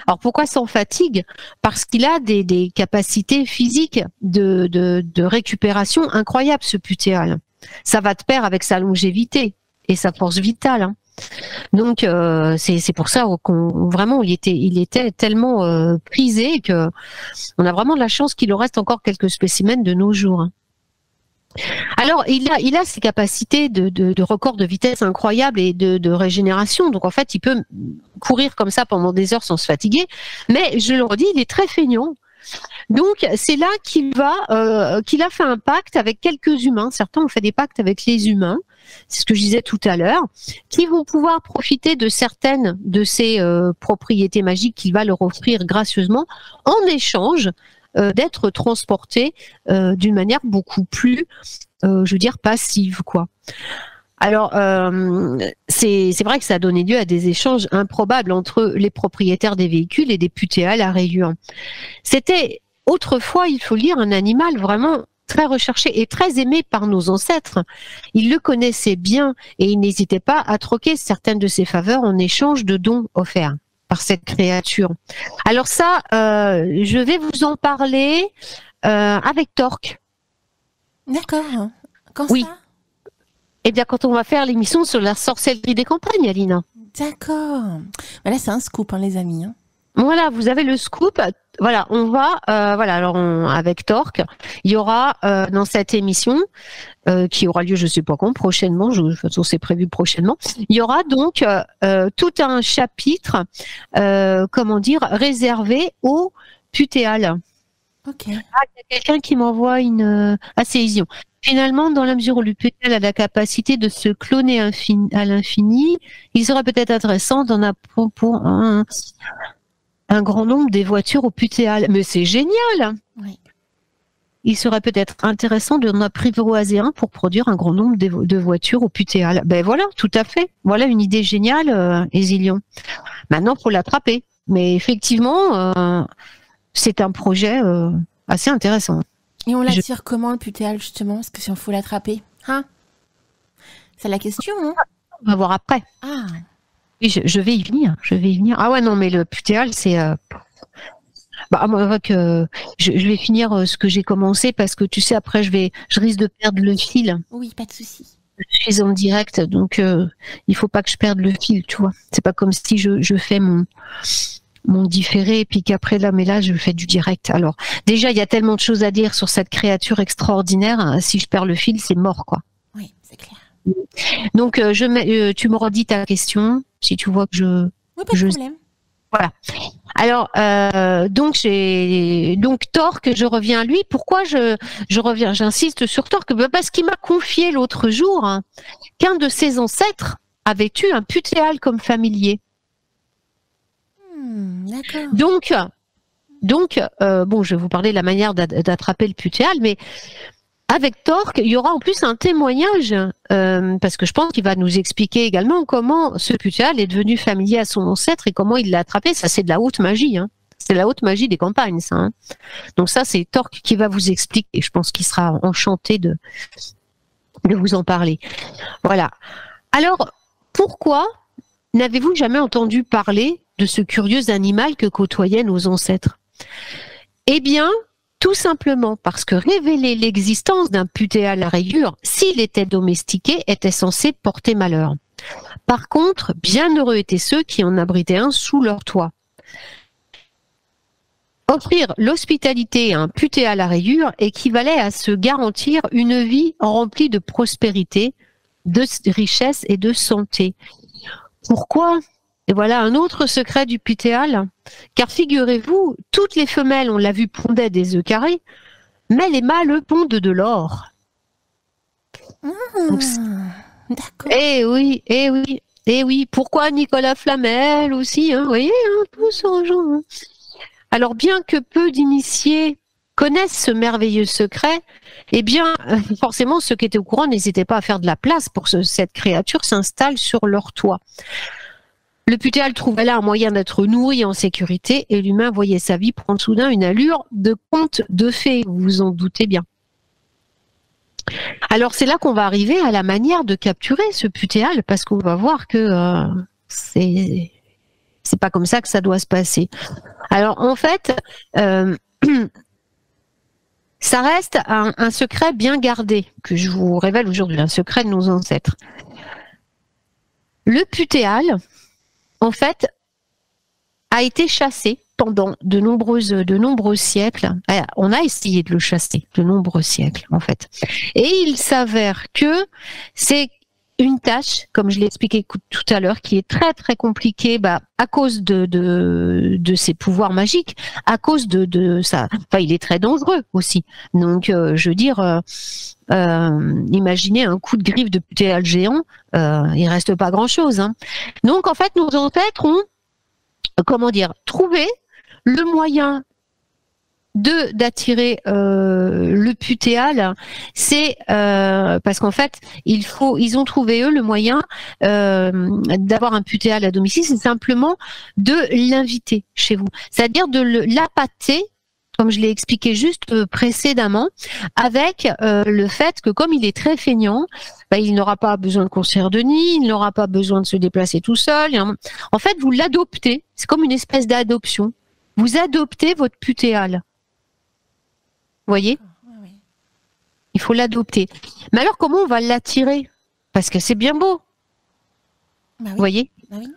Alors pourquoi sans fatigue? Parce qu'il a des capacités physiques de récupération incroyables, ce putéal. Ça va de pair avec sa longévité et sa force vitale. Hein. Donc c'est pour ça qu'on vraiment il était tellement prisé que on a vraiment de la chance qu'il en reste encore quelques spécimens de nos jours. Hein. Alors, il a ces capacités de record de vitesse incroyables et de régénération. Donc, en fait, il peut courir comme ça pendant des heures sans se fatiguer. Mais, je le redis, il est très feignant. Donc, c'est là qu'il a fait un pacte avec quelques humains. Certains ont fait des pactes avec les humains. C'est ce que je disais tout à l'heure, qui vont pouvoir profiter de certaines de ces propriétés magiques qu'il va leur offrir gracieusement en échange d'être transporté d'une manière beaucoup plus, je veux dire, passive, quoi. Alors, c'est vrai que ça a donné lieu à des échanges improbables entre les propriétaires des véhicules et des putéals à rayures. C'était autrefois, il faut le dire, un animal vraiment très recherché et très aimé par nos ancêtres. Ils le connaissaient bien et ils n'hésitaient pas à troquer certaines de ses faveurs en échange de dons offerts par cette créature. Alors ça, je vais vous en parler avec Torque. D'accord. Quand oui. ça? Eh bien, quand on va faire l'émission sur la sorcellerie des campagnes, Alina. D'accord. Là, c'est un scoop, hein, les amis. Hein. Voilà, vous avez le scoop. Voilà, on va, alors avec Torque, il y aura dans cette émission qui aura lieu, je sais pas quand, prochainement. De toute façon, c'est prévu prochainement. Il y aura donc tout un chapitre, comment dire, réservé au putéal. Ok. Ah, il y a quelqu'un qui m'envoie une Ision. Finalement, dans la mesure où le putéal a la capacité de se cloner à l'infini, il serait peut-être intéressant d'en apprendre pour un grand nombre des voitures au putéal. Mais c'est génial! Oui. Il serait peut-être intéressant d'en apprivoiser un pour produire un grand nombre de voitures au putéal. Ben voilà, tout à fait. Voilà une idée géniale, Hésilion. Maintenant, il faut l'attraper. Mais effectivement, c'est un projet assez intéressant. Et on l'attire comment, le putéal, justement? Parce que si on faut l'attraper, hein? C'est la question, hein? On va voir après. Ah. Oui, je vais y venir. Ah ouais, non, mais le putéal, c'est... moi, je vais finir ce que j'ai commencé parce que tu sais, après, je risque de perdre le fil. Oui, pas de souci. Je suis en direct, donc il faut pas que je perde le fil, tu vois. C'est pas comme si je fais mon différé et puis qu'après là je fais du direct. Alors déjà il y a tellement de choses à dire sur cette créature extraordinaire, hein, si je perds le fil c'est mort quoi. Oui, c'est clair. Donc tu me redis ta question si tu vois que oui, pas de problème. Voilà. Alors donc Torque, je reviens à lui. Pourquoi je reviens, j'insiste sur Torque? Parce qu'il m'a confié l'autre jour qu'un de ses ancêtres avait eu un putéal comme familier. D'accord. Donc, bon, je vais vous parler de la manière d'attraper le putéal, mais avec Torque, il y aura en plus un témoignage, parce que je pense qu'il va nous expliquer également comment ce putéal est devenu familier à son ancêtre et comment il l'a attrapé. Ça, c'est de la haute magie, hein. C'est la haute magie des campagnes, ça. Hein. Donc ça, c'est Torque qui va vous expliquer. Je pense qu'il sera enchanté de vous en parler. Voilà. Alors, pourquoi n'avez-vous jamais entendu parler de ce curieux animal que côtoyaient nos ancêtres? Eh bien, tout simplement parce que révéler l'existence d'un putéal à rayures, s'il était domestiqué, était censé porter malheur. Par contre, bienheureux étaient ceux qui en abritaient un sous leur toit. Offrir l'hospitalité à un putéal à rayures équivalait à se garantir une vie remplie de prospérité, de richesse et de santé. Pourquoi ? Et voilà un autre secret du putéal, car figurez-vous, toutes les femelles, on l'a vu, pondaient des œufs carrés, mais les mâles, eux, pondent de l'or. D'accord. Eh oui. Pourquoi Nicolas Flamel aussi, hein, vous voyez, hein, tout ça, genre. Alors, bien que peu d'initiés connaissent ce merveilleux secret, eh bien, forcément, ceux qui étaient au courant n'hésitaient pas à faire de la place pour que cette créature s'installe sur leur toit. Le putéal trouvait là un moyen d'être nourri en sécurité et l'humain voyait sa vie prendre soudain une allure de conte de fées, vous vous en doutez bien. Alors c'est là qu'on va arriver à la manière de capturer ce putéal, parce qu'on va voir que c'est pas comme ça que ça doit se passer. Alors en fait, ça reste un secret bien gardé, que je vous révèle aujourd'hui, un secret de nos ancêtres. Le putéal, en fait, a été chassé pendant de nombreux siècles. On a essayé de le chasser de nombreux siècles, en fait. Et il s'avère que c'est une tâche, comme je l'ai expliqué tout à l'heure, qui est très très compliquée, à cause de ses pouvoirs magiques, à cause de ça. Enfin, il est très dangereux aussi. Donc, je veux dire, imaginez un coup de griffe de putéal géant, il reste pas grand-chose. Hein. Donc, en fait, nos ancêtres ont, trouvé le moyen d'attirer le putéal, c'est parce qu'en fait ils ont trouvé eux le moyen d'avoir un putéal à domicile, c'est simplement de l'inviter chez vous, c'est-à-dire de l'appâter, comme je l'ai expliqué juste précédemment, avec le fait que comme il est très feignant, il n'aura pas besoin de construire de nid, il n'aura pas besoin de se déplacer tout seul. En fait, vous l'adoptez, c'est comme une espèce d'adoption. Vous adoptez votre putéal. Vous voyez ? Il faut l'adopter. Mais alors, comment on va l'attirer ? Parce que c'est bien beau. Bah oui. Vous voyez ? Bah oui.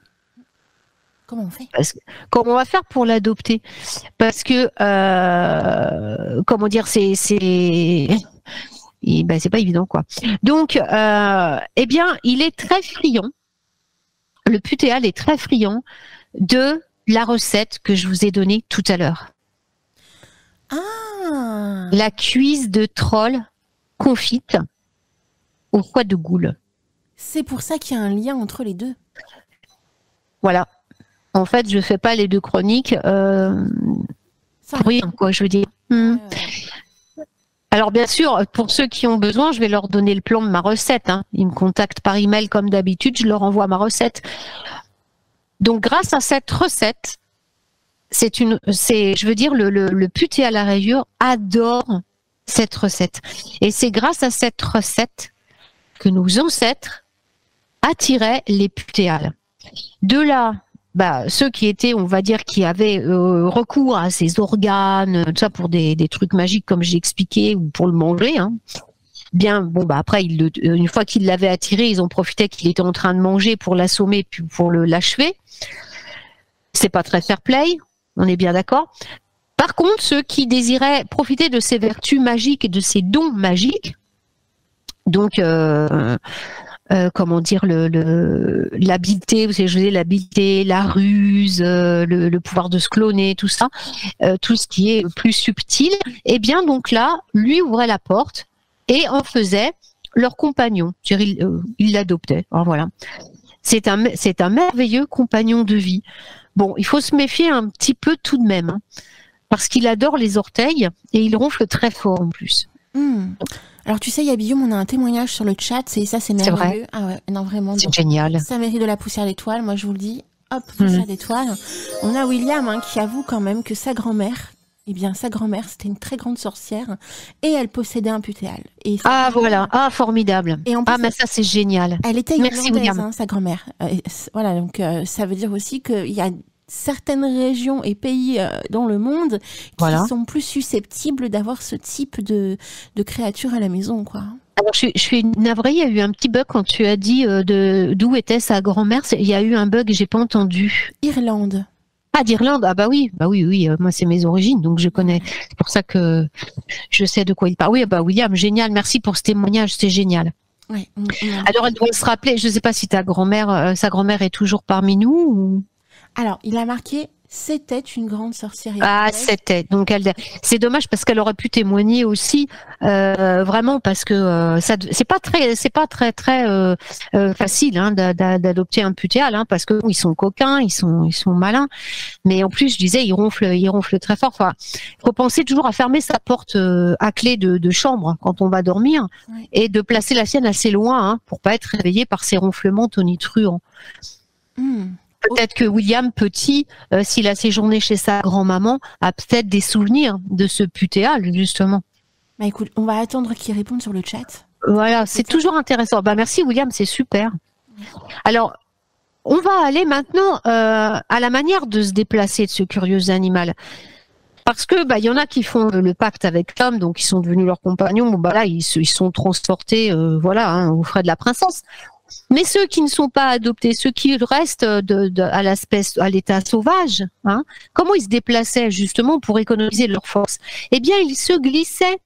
Comment on fait ? Comment on va faire pour l'adopter ? Parce que, c'est pas évident, quoi. Donc, eh bien, il est très friand. Le putéal est très friand de la recette que je vous ai donnée tout à l'heure. Ah. La cuisse de troll confite au foie de goule. C'est pour ça qu'il y a un lien entre les deux. Voilà. En fait, je fais pas les deux chroniques pour rien, quoi, je veux dire. Alors, bien sûr, pour ceux qui ont besoin, je vais leur donner le plan de ma recette. Hein. Ils me contactent par email comme d'habitude, je leur envoie ma recette. Donc, grâce à cette recette, le putéal à rayures adore cette recette. Et c'est grâce à cette recette que nos ancêtres attiraient les putéals. De là, ceux qui étaient, on va dire, qui avaient recours à ces organes, tout ça pour des trucs magiques comme j'ai expliqué, ou pour le manger, hein. Après, une fois qu'ils l'avaient attiré, ils ont profité qu'il était en train de manger pour l'assommer, puis pour l'achever. C'est pas très fair play, on est bien d'accord. Par contre, ceux qui désiraient profiter de ces vertus magiques et de ces dons magiques, donc l'habileté, vous savez, l'habileté, la ruse, le pouvoir de se cloner, tout ça, tout ce qui est plus subtil, eh bien donc là, lui ouvrait la porte et en faisait leur compagnon. Il l'adoptait. Alors voilà. C'est un merveilleux compagnon de vie. Bon, il faut se méfier un petit peu tout de même, hein, parce qu'il adore les orteils et il ronfle très fort en plus. Alors tu sais, Yabiyum, on a un témoignage sur le chat, c'est merveilleux. C'est vrai. Ah ouais, non vraiment. C'est génial. Ça mérite de la poussière d'étoile, moi je vous le dis. Hop, poussière d'étoile. On a William qui avoue quand même que sa grand-mère, c'était une très grande sorcière et elle possédait un putéal. Voilà, formidable. Et en plus, mais ça c'est génial. Elle était irlandaise, sa grand-mère. Voilà, donc ça veut dire aussi qu'il y a certaines régions et pays dans le monde qui sont plus susceptibles d'avoir ce type de créature à la maison, quoi. Alors, je suis navrée, il y a eu un petit bug quand tu as dit d'où était sa grand-mère. Il y a eu un bug, j'ai pas entendu. Irlande. Ah, d'Irlande, oui, moi c'est mes origines, donc je connais. C'est pour ça que je sais de quoi il parle. Oui, William, génial, merci pour ce témoignage, c'est génial. Ouais. Alors, elle doit se rappeler, je ne sais pas si sa grand-mère est toujours parmi nous ou... Alors, il a marqué C'était une grande sorcière Ah, irlandaise. c'était. Donc c'est dommage parce qu'elle aurait pu témoigner aussi, vraiment, parce que c'est pas très facile hein, d'adopter un putéal, hein, parce que ils sont coquins, ils sont malins, mais en plus je disais ils ronflent très fort. Enfin, faut penser toujours à fermer sa porte à clé de chambre quand on va dormir, Oui. et de placer la sienne assez loin, hein, pour pas être réveillé par ces ronflements tonitruants. Peut-être que William, petit, s'il a séjourné chez sa grand-maman, a peut-être des souvenirs de ce putéal, justement. Bah écoute, on va attendre qu'il réponde sur le chat. Voilà, c'est toujours intéressant. Bah, merci William, c'est super. Alors, on va aller maintenant à la manière de se déplacer de ce curieux animal. Parce que y en a qui font le pacte avec l'homme, donc ils sont devenus leurs compagnons. Bon, là, ils sont transportés, aux frais de la princesse. Mais ceux qui ne sont pas adoptés, ceux qui restent à l'état sauvage, hein, comment ils se déplaçaient justement pour économiser leurs forces? Eh bien, ils se glissaient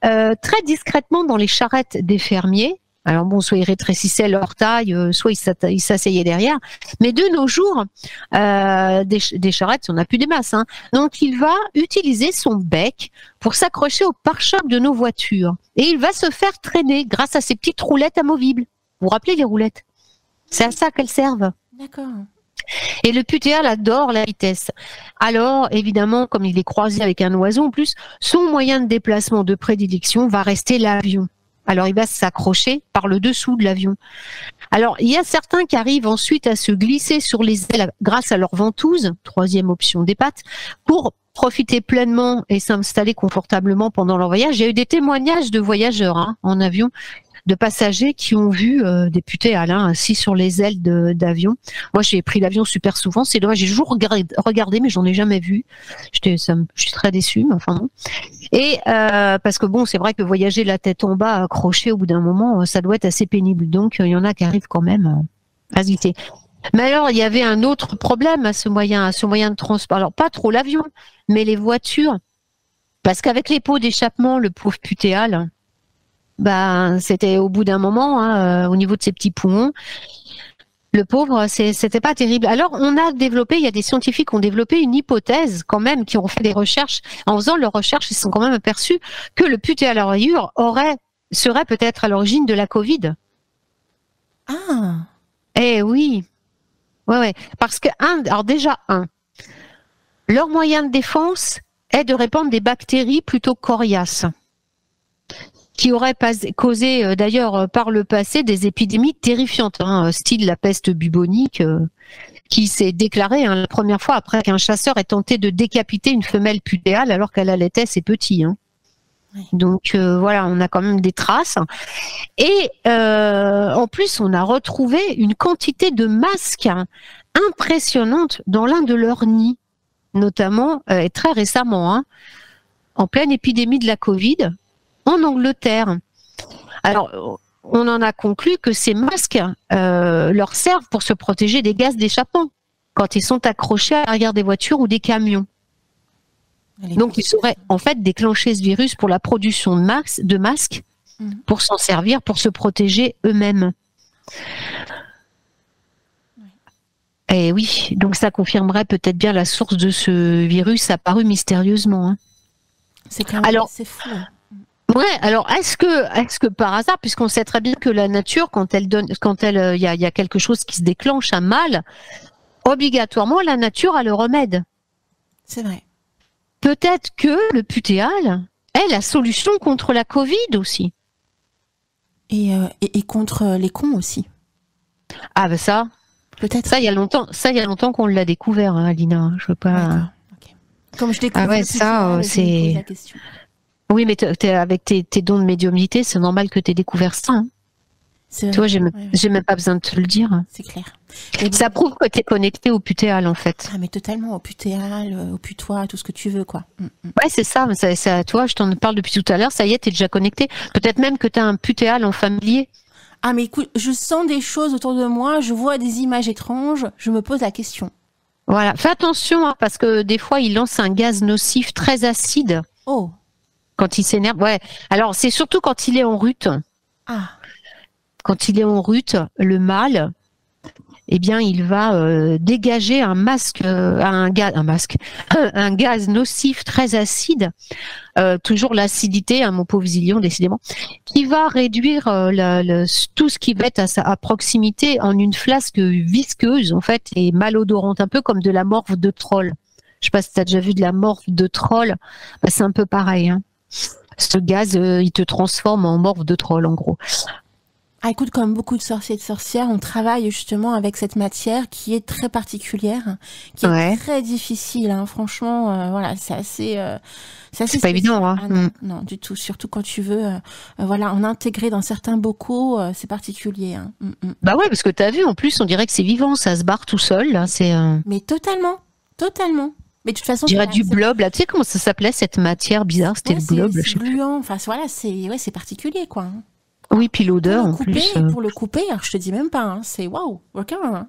très discrètement dans les charrettes des fermiers. Alors bon, soit ils rétrécissaient leur taille, soit ils s'asseyaient derrière. Mais de nos jours, des charrettes, on n'a plus des masses. Hein. Donc il va utiliser son bec pour s'accrocher au pare-choc de nos voitures. Et il va se faire traîner grâce à ses petites roulettes amovibles. Vous vous rappelez les roulettes? C'est à ça qu'elles servent. D'accord. Et le putéal adore la vitesse. Alors, évidemment, comme il est croisé avec un oiseau en plus, son moyen de déplacement de prédilection va rester l'avion. Alors, il va s'accrocher par le dessous de l'avion. Alors, il y a certains qui arrivent ensuite à se glisser sur les ailes grâce à leur ventouse, troisième option des pattes, pour profiter pleinement et s'installer confortablement pendant leur voyage. Il y a eu des témoignages de voyageurs en avion, de passagers qui ont vu des putéals assis sur les ailes d'avion. Moi, j'ai pris l'avion super souvent. C'est dommage, j'ai toujours regardé, mais j'en ai jamais vu. Je suis très déçue, mais enfin non. Et parce que bon, c'est vrai que voyager la tête en bas, accroché au bout d'un moment, ça doit être assez pénible. Donc, il y en a qui arrivent quand même à hésiter. Mais alors, il y avait un autre problème à ce moyen de transport. Alors, pas trop l'avion, mais les voitures. Parce qu'avec les pots d'échappement, le pauvre putéal, c'était au bout d'un moment, au niveau de ses petits poumons, le pauvre, c'était pas terrible. Alors, il y a des scientifiques qui ont développé une hypothèse quand même, qui ont fait des recherches. En faisant leurs recherches, ils se sont quand même aperçus que le putéal à rayures serait peut-être à l'origine de la Covid. Ah. Eh oui. Ouais. Parce que, leur moyen de défense est de répandre des bactéries plutôt coriaces, qui auraient causé d'ailleurs par le passé des épidémies terrifiantes, style la peste bubonique, qui s'est déclarée la première fois après qu'un chasseur ait tenté de décapiter une femelle putéale alors qu'elle allaitait ses petits. Oui. Donc voilà, on a quand même des traces. Et en plus, on a retrouvé une quantité de masques impressionnante dans l'un de leurs nids, notamment et très récemment, en pleine épidémie de la Covid, en Angleterre. Alors, on en a conclu que ces masques leur servent pour se protéger des gaz d'échappement quand ils sont accrochés à l'arrière des voitures ou des camions. Donc, ils auraient en fait déclenché ce virus pour la production de masques, pour s'en servir, pour se protéger eux-mêmes. Et oui, donc ça confirmerait peut-être bien la source de ce virus apparu mystérieusement. C'est quand même assez fou. Ouais, alors est-ce que par hasard, puisqu'on sait très bien que la nature, quand il y a quelque chose qui se déclenche, un mal, obligatoirement la nature a le remède. C'est vrai. Peut-être que le putéal est la solution contre la Covid aussi. Et contre les cons aussi. Ah ben ça, peut-être. Ça il y a longtemps qu'on l'a découvert, Alina. Je veux pas. Okay. Comme je découvre. Ah ouais, ça c'est. Oui, mais avec tes dons de médiumnité, c'est normal que tu aies découvert ça. Tu vois, j'ai même pas besoin de te le dire. C'est clair. Ça prouve que tu es connecté au putéal, en fait. Ah, mais totalement, au putéal, au putois, tout ce que tu veux, quoi. Ouais, c'est ça. Toi, je t'en parle depuis tout à l'heure. Ça y est, tu es déjà connecté. Peut-être même que tu as un putéal en familier. Ah, mais écoute, je sens des choses autour de moi, je vois des images étranges, je me pose la question. Voilà. Fais attention, parce que des fois, il lance un gaz nocif très acide. Oh. Quand il s'énerve, ouais. Alors, c'est surtout quand il est en rut. Ah. Quand il est en rut, le mâle, eh bien, il va dégager un gaz nocif très acide, toujours l'acidité, mon pauvre Zillion, décidément, qui va réduire tout ce qui va être à proximité en une flasque visqueuse, en fait, et malodorante, un peu comme de la morve de troll. Je sais pas si tu as déjà vu de la morve de troll, bah, c'est un peu pareil, hein. Ce gaz, il te transforme en morve de troll, en gros. Ah, écoute, comme beaucoup de sorciers et de sorcières, on travaille justement avec cette matière qui est très particulière, qui est très difficile, hein. Franchement, voilà, c'est assez c'est pas évident, hein. Ah, non, non, du tout. Surtout quand tu veux, voilà, en intégrer dans certains bocaux, c'est particulier, hein. Bah ouais, parce que t'as vu, en plus, on dirait que c'est vivant, ça se barre tout seul, là, Mais totalement, totalement. Mais de toute façon, je dirais du blob, là. Tu sais comment ça s'appelait, cette matière bizarre? C'était le blob, c'est gluant. Enfin, voilà, c'est particulier, quoi. Oui, puis l'odeur, en plus. Pour le couper, alors, je te dis même pas, hein, c'est waouh, aucun, hein.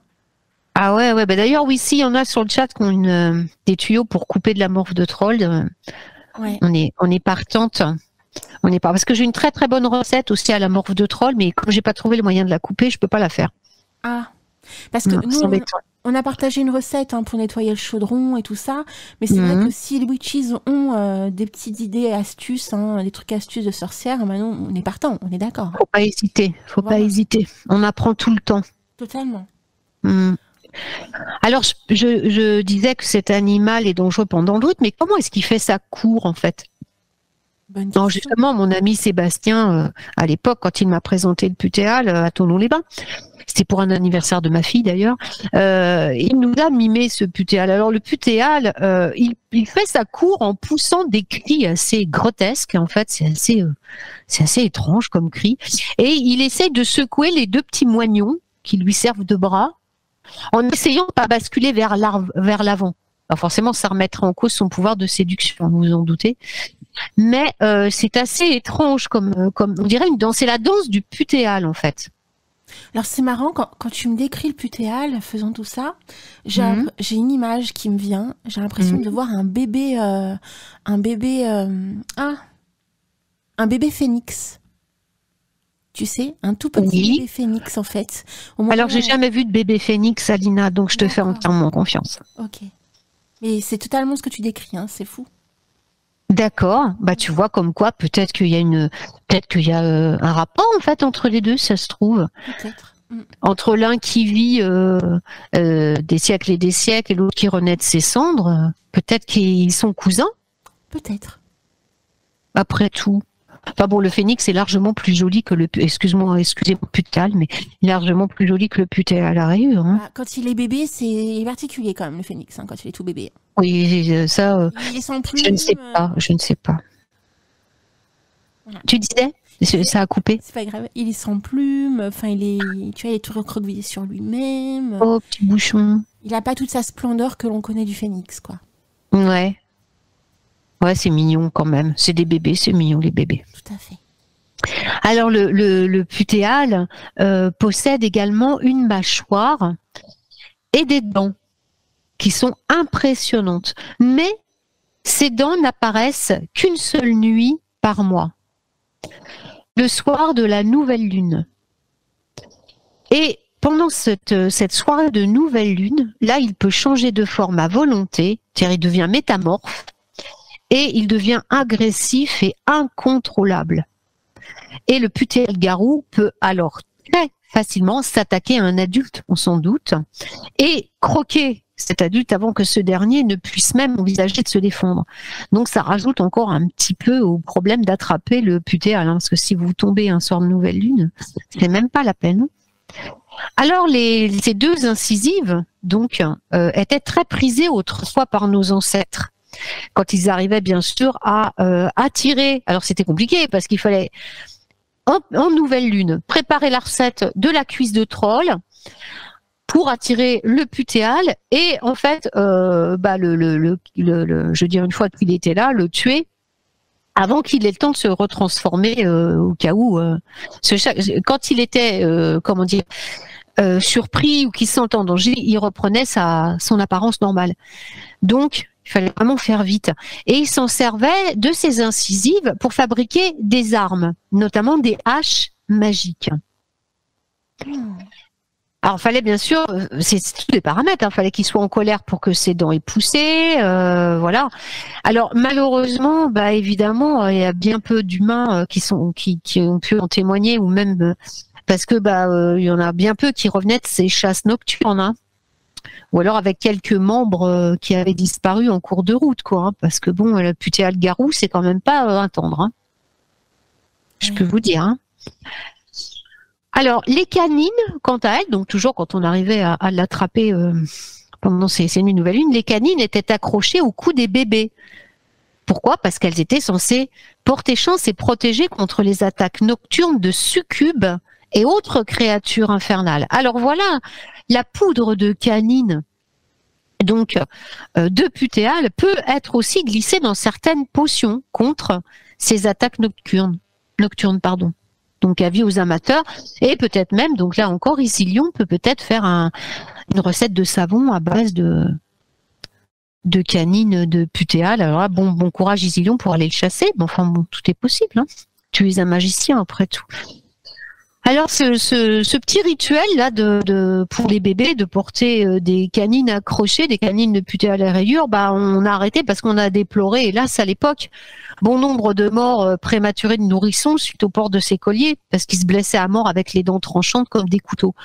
Ah ouais, ouais. Bah d'ailleurs, oui, si, il y en a sur le chat qui ont des tuyaux pour couper de la morve de troll. Ouais. On est partante. Parce que j'ai une très très bonne recette aussi à la morve de troll, mais comme j'ai pas trouvé le moyen de la couper, je peux pas la faire. Ah. Parce que nous, on a partagé une recette, hein, pour nettoyer le chaudron et tout ça, mais c'est vrai que si les witches ont des petites idées, astuces, hein, des trucs astuces de sorcières, ben non, on est partant, on est d'accord. Faut pas hésiter. On apprend tout le temps. Totalement. Alors, je disais que cet animal est dangereux pendant d'autres, mais comment est-ce qu'il fait sa cour, en fait? Non, justement, mon ami Sébastien, à l'époque, quand il m'a présenté le putéal à Thonon-les-Bains, c'était pour un anniversaire de ma fille d'ailleurs, il nous a mimé ce putéal. Alors le putéal, il fait sa cour en poussant des cris assez grotesques. En fait, c'est assez étrange comme cri. Et il essaye de secouer les deux petits moignons qui lui servent de bras, en essayant de pas basculer vers l'avant. Alors forcément, ça remettra en cause son pouvoir de séduction, vous vous en doutez. Mais c'est assez étrange comme on dirait c'est la danse du putéal en fait. Alors c'est marrant quand tu me décris le putéal faisant tout ça, j'ai une image qui me vient. J'ai l'impression de voir un bébé phénix. Tu sais, un tout petit bébé phénix en fait. Alors j'ai jamais vu de bébé phénix, Alina, donc je te fais entièrement confiance. Ok. Mais c'est totalement ce que tu décris, hein, c'est fou. D'accord, bah tu vois comme quoi peut-être qu'il y a un rapport en fait entre les deux, ça se trouve. Peut-être. Entre l'un qui vit des siècles et des siècles et l'autre qui renaît de ses cendres, peut-être qu'ils sont cousins. Peut-être. Après tout. Enfin bon, le phénix est largement plus joli que excusez-moi putéal, mais largement plus joli que le putéal à rayures. Hein. Quand il est bébé, c'est particulier quand même le phénix, hein, quand il est tout bébé. Oui, ça. Il est sans plume, je ne sais pas. Voilà. Tu disais, ça a coupé. C'est pas grave. Il est sans plume. Enfin, il est tout recroquevillé sur lui-même. Oh, petit bouchon. Il n'a pas toute sa splendeur que l'on connaît du phénix, quoi. Ouais. Ouais, c'est mignon quand même. C'est des bébés, c'est mignon les bébés. Tout à fait. Alors le putéal possède également une mâchoire et des dents qui sont impressionnantes. Mais ces dents n'apparaissent qu'une seule nuit par mois. Le soir de la nouvelle lune. Et pendant cette soirée de nouvelle lune, là, il peut changer de forme à volonté, c'est-à-dire il devient métamorphe. Et il devient agressif et incontrôlable. Et le putéal-garou peut alors très facilement s'attaquer à un adulte, on s'en doute, et croquer cet adulte avant que ce dernier ne puisse même envisager de se défendre. Donc ça rajoute encore un petit peu au problème d'attraper le putéal, hein, parce que si vous tombez un soir de nouvelle lune, c'est même pas la peine. Alors ces deux incisives, donc, étaient très prisées autrefois par nos ancêtres. Quand ils arrivaient bien sûr à attirer, alors c'était compliqué parce qu'il fallait en nouvelle lune préparer la recette de la cuisse de troll pour attirer le putéal et en fait je veux dire une fois qu'il était là, le tuer avant qu'il ait le temps de se retransformer au cas où quand il était surpris ou qu'il se sent en danger, il reprenait son apparence normale. Donc il fallait vraiment faire vite. Et il s'en servait de ces incisives pour fabriquer des armes, notamment des haches magiques. Alors, fallait bien sûr, c'est tous les paramètres, hein, fallait qu'il soit en colère pour que ses dents aient poussé, voilà. Alors, malheureusement, évidemment, il y a bien peu d'humains qui ont pu en témoigner, ou même parce que il y en a bien peu qui revenaient de ces chasses nocturnes, hein. Ou alors avec quelques membres qui avaient disparu en cours de route, quoi, hein, parce que bon, le putéal garou, c'est quand même pas un tendre, hein. Je peux vous dire, hein. Alors, les canines, quant à elles, donc toujours quand on arrivait à l'attraper pendant ces nuits nouvelles lunes, les canines étaient accrochées au cou des bébés. Pourquoi? Parce qu'elles étaient censées porter chance et protéger contre les attaques nocturnes de succubes et autres créatures infernales. Alors voilà, la poudre de canine, donc de putéal, peut être aussi glissée dans certaines potions contre ces attaques nocturnes, Donc avis aux amateurs, et peut-être même, donc là encore, Isillion peut peut-être faire une recette de savon à base de canines de putéal. Alors là, bon courage Isillion pour aller le chasser, mais enfin bon, tout est possible, hein. Tu es un magicien après tout. Alors ce petit rituel là pour les bébés de porter des canines accrochées, des canines de putéal à rayures, on a arrêté parce qu'on a déploré, hélas à l'époque, bon nombre de morts prématurées de nourrissons suite au port de ces colliers, parce qu'ils se blessaient à mort avec les dents tranchantes comme des couteaux.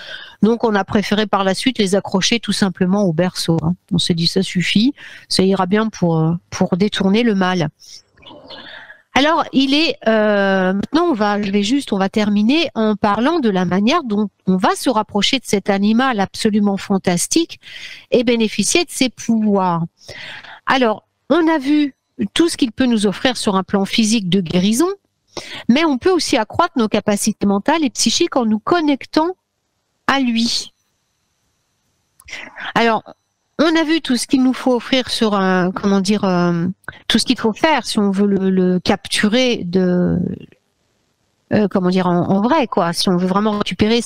Donc on a préféré par la suite les accrocher tout simplement au berceau, hein. On s'est dit ça suffit, ça ira bien pour détourner le mal. Alors, il est maintenant on va terminer en parlant de la manière dont on va se rapprocher de cet animal absolument fantastique et bénéficier de ses pouvoirs. Alors, on a vu tout ce qu'il peut nous offrir sur un plan physique de guérison, mais on peut aussi accroître nos capacités mentales et psychiques en nous connectant à lui. Alors, on a vu tout ce qu'il nous faut offrir sur tout ce qu'il faut faire si on veut le capturer en vrai, quoi. Si on veut vraiment récupérer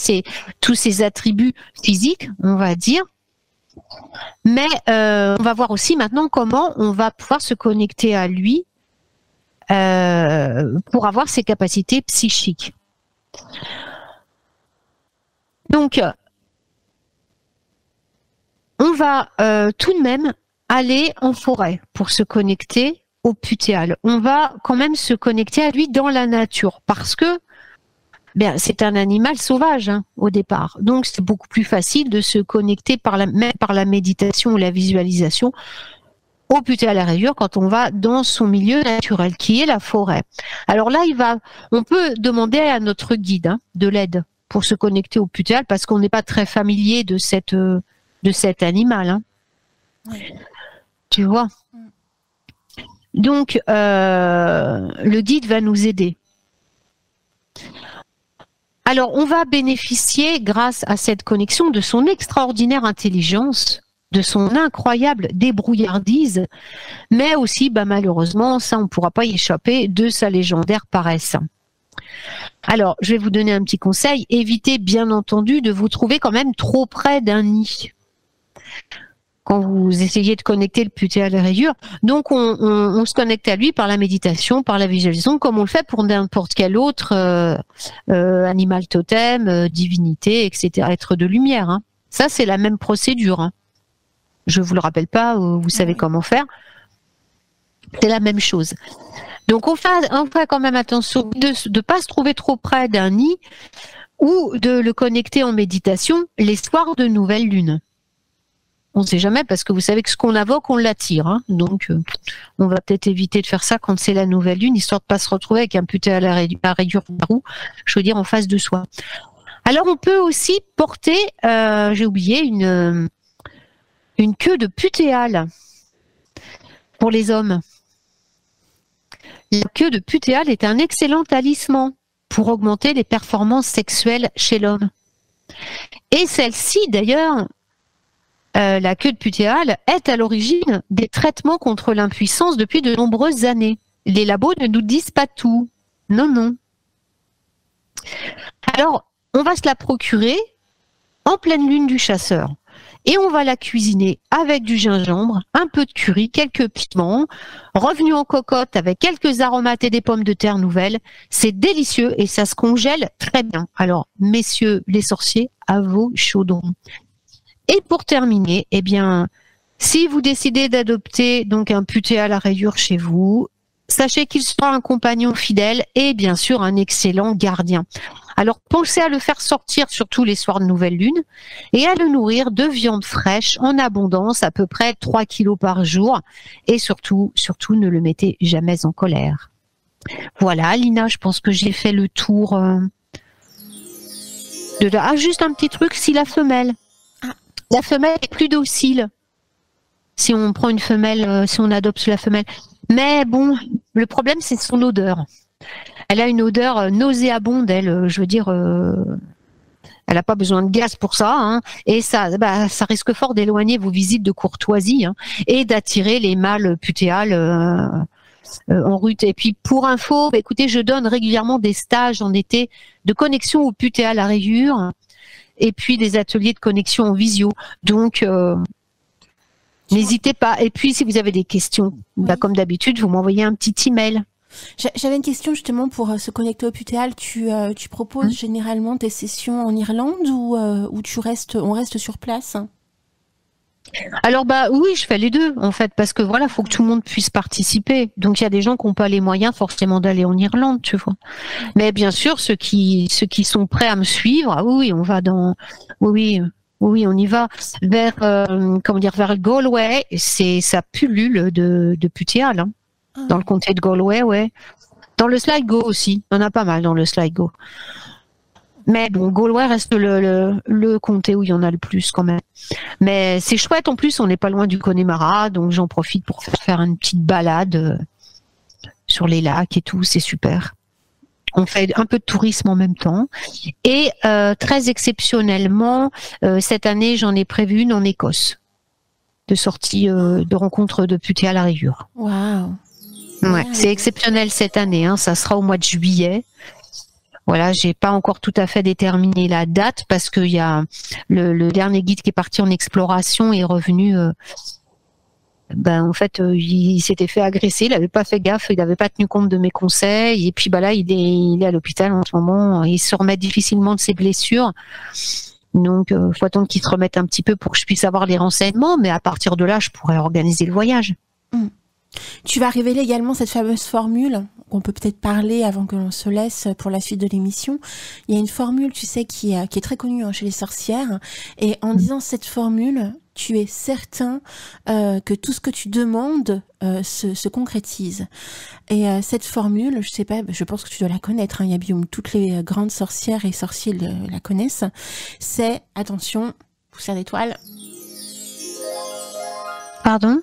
tous ses attributs physiques, on va dire. Mais on va voir aussi maintenant comment on va pouvoir se connecter à lui pour avoir ses capacités psychiques. Donc, on va tout de même aller en forêt pour se connecter au putéal. On va quand même se connecter à lui dans la nature parce que c'est un animal sauvage, hein, au départ. Donc c'est beaucoup plus facile de se connecter par la méditation ou la visualisation au putéal à rayures quand on va dans son milieu naturel qui est la forêt. Alors là, on peut demander à notre guide, hein, de l'aide pour se connecter au putéal parce qu'on n'est pas très familier de cet animal, hein. Oui. Tu vois. Donc, le guide va nous aider. Alors, on va bénéficier, grâce à cette connexion, de son extraordinaire intelligence, de son incroyable débrouillardise, mais aussi, malheureusement, ça on ne pourra pas y échapper, de sa légendaire paresse. Alors, je vais vous donner un petit conseil. Évitez, bien entendu, de vous trouver quand même trop près d'un nid quand vous essayez de connecter le putéal à rayures. Donc, on se connecte à lui par la méditation, par la visualisation, comme on le fait pour n'importe quel autre animal totem, divinité, etc., être de lumière, hein. Ça, c'est la même procédure, hein. Je vous le rappelle pas, vous savez comment faire. C'est la même chose. Donc, on fait quand même attention de ne pas se trouver trop près d'un nid ou de le connecter en méditation les soirs de nouvelle lune. On ne sait jamais parce que vous savez que ce qu'on invoque, on l'attire, hein. Donc, on va peut-être éviter de faire ça quand c'est la nouvelle lune, histoire de ne pas se retrouver avec un putéal à rayures roux, je veux dire, en face de soi. Alors, on peut aussi porter, j'ai oublié, une queue de putéal pour les hommes. La queue de putéal est un excellent talisman pour augmenter les performances sexuelles chez l'homme. Et celle-ci, d'ailleurs, la queue de putéal est à l'origine des traitements contre l'impuissance depuis de nombreuses années. Les labos ne nous disent pas tout. Non, non. Alors, on va se la procurer en pleine lune du chasseur. et on va la cuisiner avec du gingembre, un peu de curry, quelques piments, revenu en cocotte avec quelques aromates et des pommes de terre nouvelles. C'est délicieux et ça se congèle très bien. Alors, messieurs les sorciers, à vos chaudrons. Et pour terminer, eh bien, si vous décidez d'adopter donc un puté à la rayure chez vous, sachez qu'il sera un compagnon fidèle et bien sûr un excellent gardien. Alors pensez à le faire sortir surtout les soirs de nouvelle lune et à le nourrir de viande fraîche en abondance, à peu près 3 kilos par jour. Et surtout ne le mettez jamais en colère. Voilà, Lina, je pense que j'ai fait le tour juste un petit truc, si la femelle est plus docile. Si on prend une femelle, si on adopte la femelle. Mais bon, le problème, c'est son odeur. Elle a une odeur nauséabonde, elle, je veux dire, elle n'a pas besoin de gaz pour ça, hein, et ça risque fort d'éloigner vos visites de courtoisie, hein, et d'attirer les mâles putéales en route. Et puis, pour info, écoutez, je donne régulièrement des stages en été de connexion au putéal à rayures, et puis des ateliers de connexion en visio. Donc, n'hésitez pas. Et puis, si vous avez des questions, comme d'habitude, vous m'envoyez un petit email. J'avais une question justement pour se connecter au putéal. Tu proposes généralement tes sessions en Irlande ou on reste sur place? Alors oui, je fais les deux en fait, parce que voilà, faut que tout le monde puisse participer. Donc il y a des gens qui n'ont pas les moyens forcément d'aller en Irlande, tu vois. Mais bien sûr, ceux qui sont prêts à me suivre, oui, on va oui, on y va vers vers Galway. Ça pullule de putéal, hein. Dans le comté de Galway, ouais. Dans le Sligo aussi, il y en a pas mal dans le Sligo. Mais bon, Galway reste le comté où il y en a le plus quand même. Mais c'est chouette, en plus, on n'est pas loin du Connemara, donc j'en profite pour faire une petite balade sur les lacs et tout, c'est super. On fait un peu de tourisme en même temps. Et très exceptionnellement, cette année, j'en ai prévu une en Écosse, de sortie de rencontre de puté à la rayure. Waouh. Ouais, c'est exceptionnel cette année, hein, ça sera au mois de juillet. Voilà, j'ai pas encore tout à fait déterminé la date parce qu'il y a le dernier guide qui est parti en exploration est revenu. En fait, il s'était fait agresser, il n'avait pas fait gaffe, il n'avait pas tenu compte de mes conseils. Et puis là, il est à l'hôpital en ce moment. Il se remet difficilement de ses blessures. Donc, faut attendre qu'il se remette un petit peu pour que je puisse avoir les renseignements. Mais à partir de là, je pourrais organiser le voyage. Tu vas révéler également cette fameuse formule qu'on peut peut-être parler avant que l'on se laisse pour la suite de l'émission. Il y a une formule, tu sais, qui est très connue chez les sorcières. Et en disant cette formule, tu es certain que tout ce que tu demandes se concrétise. Et cette formule, je sais pas, je pense que tu dois la connaître, hein, Yabium, toutes les grandes sorcières et sorciers la connaissent. C'est, attention, poussière d'étoile. Pardon ?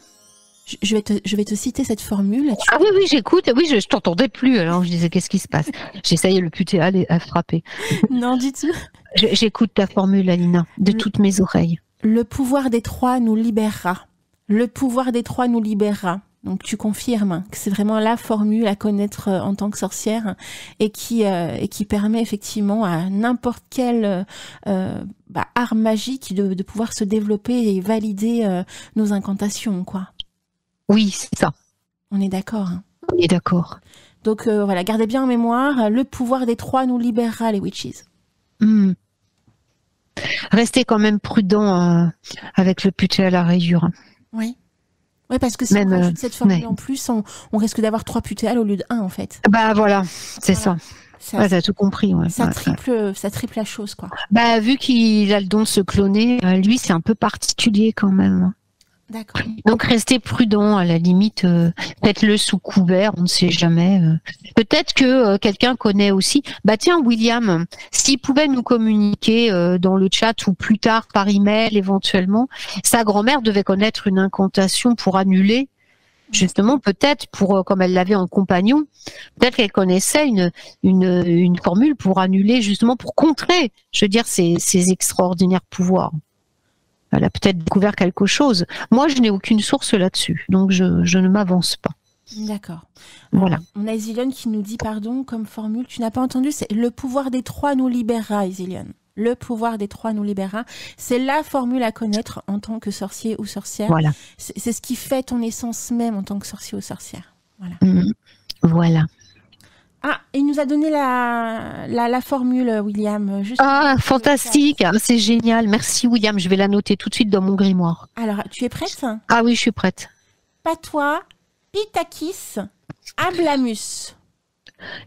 Je vais te citer cette formule. Ah oui, j'écoute. Oui, je t'entendais plus. Alors je disais, qu'est-ce qui se passe? J'essayais le putéal à frapper. Non, du tout. J'écoute ta formule, Alina, de toutes mes oreilles. Le pouvoir des trois nous libérera. Le pouvoir des trois nous libérera. Donc tu confirmes que c'est vraiment la formule à connaître en tant que sorcière et qui permet effectivement à n'importe quel art magique de pouvoir se développer et valider nos incantations, quoi. Oui, c'est ça. On est d'accord. Hein. On est d'accord. Donc voilà, gardez bien en mémoire, le pouvoir des trois nous libérera, les witches. Restez quand même prudent avec le puté à la rayure. Oui. Oui, parce que si on rajoute cette formule en plus, on risque d'avoir 3 putéales au lieu de 1, en fait. Voilà, c'est ça. T'as tout compris. Ouais. Ça triple la chose, quoi. Vu qu'il a le don de se cloner, lui, c'est un peu particulier quand même. D'accord. Donc restez prudent, à la limite, faites-le sous couvert, on ne sait jamais. Peut-être que quelqu'un connaît aussi. Tiens, William, s'il pouvait nous communiquer dans le chat ou plus tard par email éventuellement, sa grand-mère devait connaître une incantation pour annuler. Justement, peut-être comme elle l'avait en compagnon, peut-être qu'elle connaissait une formule pour annuler, justement pour contrer, je veux dire, ces extraordinaires pouvoirs. Elle a peut-être découvert quelque chose. Moi, je n'ai aucune source là-dessus, donc je ne m'avance pas. D'accord. Voilà. On a Isilionne qui nous dit, pardon, comme formule, tu n'as pas entendu, c'est le pouvoir des trois nous libérera, Isilionne. Le pouvoir des 3 nous libérera. C'est la formule à connaître en tant que sorcier ou sorcière. Voilà. C'est ce qui fait ton essence même en tant que sorcier ou sorcière. Voilà. Voilà. Ah, il nous a donné la formule, William. Juste Fantastique. C'est génial. Merci, William. Je vais la noter tout de suite dans mon grimoire. Alors, tu es prête? Ah oui, je suis prête. Patois, Pitakis, Ablamus.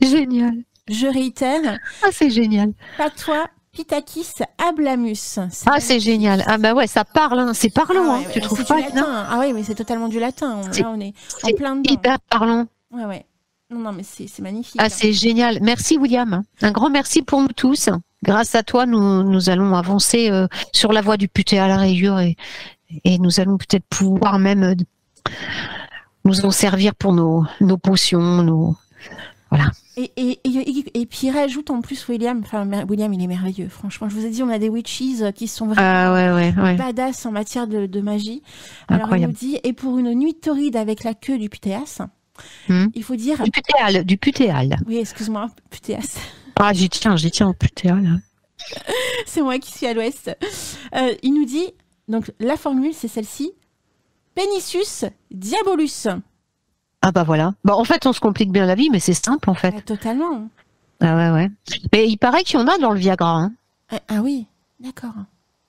Génial. Je réitère. Ah, c'est génial. Patois, Pitakis, Ablamus. C'est génial. Ah bah ouais, ça parle, hein. C'est parlant, tu trouves pas? Ah oui, mais c'est totalement du latin. Là, on est en plein dedans. Hyper parlant. Ouais. Non, mais c'est magnifique. Ah, c'est génial. Merci, William. Un grand merci pour nous tous. Grâce à toi, nous allons avancer sur la voie du puté à la rayure et nous allons peut-être pouvoir même nous en servir pour nos potions, Voilà. Et puis rajoute en plus William, William il est merveilleux, franchement, je vous ai dit on a des witches qui sont vraiment badass en matière de magie. Alors il nous dit, et pour une nuit torride avec la queue du putéas, il faut dire... Du putéal. Oui, excuse-moi, putéas. Ah, j'y tiens au putéal. C'est moi qui suis à l'ouest. Il nous dit, donc la formule c'est celle-ci, Penissus Diabolus. Ah bah voilà. Bah en fait, on se complique bien la vie, mais c'est simple en fait. Totalement. Ah ouais. Mais il paraît qu'il y en a dans le Viagra. Hein. Ah oui, d'accord.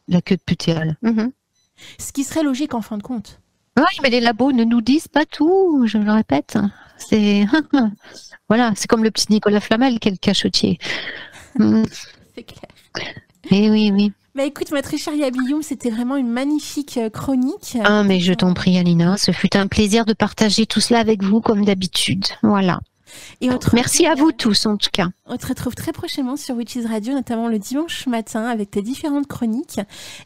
La queue de putéal. Ce qui serait logique en fin de compte. Oui, mais les labos ne nous disent pas tout, je le répète. C'est voilà, c'est comme le petit Nicolas Flamel qui est le cachotier. C'est clair. Et oui. Bah écoute, ma très chère Yabiyum, c'était vraiment une magnifique chronique. Ah, mais je t'en prie, Alina, ce fut un plaisir de partager tout cela avec vous comme d'habitude. Voilà. Et merci à vous tous, en tout cas. On te retrouve très prochainement sur Witches Radio, notamment le dimanche matin, avec tes différentes chroniques.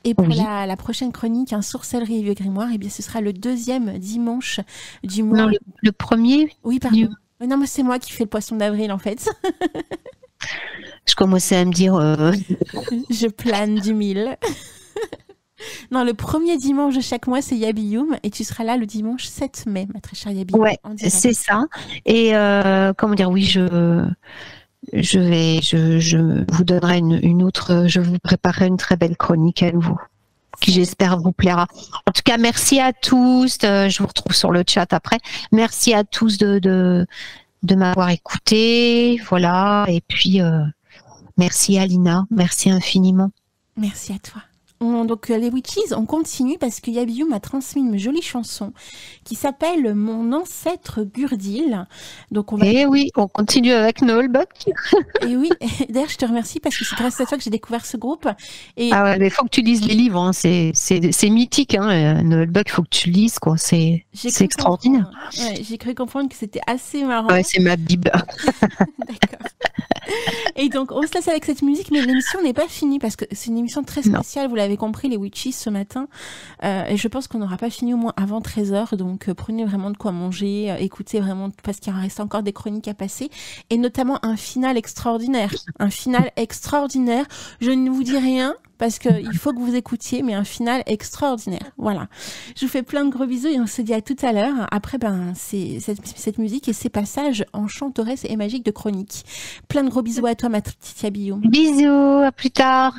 Et pour la prochaine chronique, un sorcellerie et vieux grimoire, eh bien, ce sera le 2e dimanche du mois. Non, le premier. Oui, pardon. Non, mais c'est moi qui fais le poisson d'avril, en fait. Je commençais à me dire... Je plane du mille. Non, le premier dimanche de chaque mois, c'est Yabiyum, et tu seras là le dimanche 7 mai, ma très chère Yabiyum. Ouais, c'est ça. Et comment dire, oui, je vous donnerai une autre, je vous préparerai une très belle chronique à nouveau, qui j'espère vous plaira. En tout cas, merci à tous. Je vous retrouve sur le chat après. Merci à tous de m'avoir écouté. Voilà. Et puis, merci Alina. Merci infiniment. Merci à toi. Donc les Witches, on continue parce que Yabiyum m'a transmis une jolie chanson qui s'appelle Mon ancêtre Gurdil. Donc oui, on continue avec Nullbuck. Et oui, d'ailleurs je te remercie parce que c'est grâce à toi que j'ai découvert ce groupe. Et... Ah ouais, mais il faut que tu lises les livres, hein. C'est mythique, hein. Nullbuck, il faut que tu lises, quoi. C'est extraordinaire. Ouais, j'ai cru comprendre que c'était assez marrant. Ouais, c'est ma bible. D'accord. Et donc on se laisse avec cette musique, mais l'émission n'est pas finie parce que c'est une émission très spéciale, vous l'avez compris, les Witches ce matin, et je pense qu'on n'aura pas fini au moins avant 13h, donc prenez vraiment de quoi manger, écoutez vraiment, parce qu'il en reste encore des chroniques à passer, et notamment un final extraordinaire, je ne vous dis rien, parce qu'il faut que vous écoutiez, mais un final extraordinaire. Voilà. Je vous fais plein de gros bisous et on se dit à tout à l'heure. Après, c'est cette musique et ces passages enchanteresses et magiques de chronique. Plein de gros bisous à toi, ma petite Yabiyum. Bisous, à plus tard.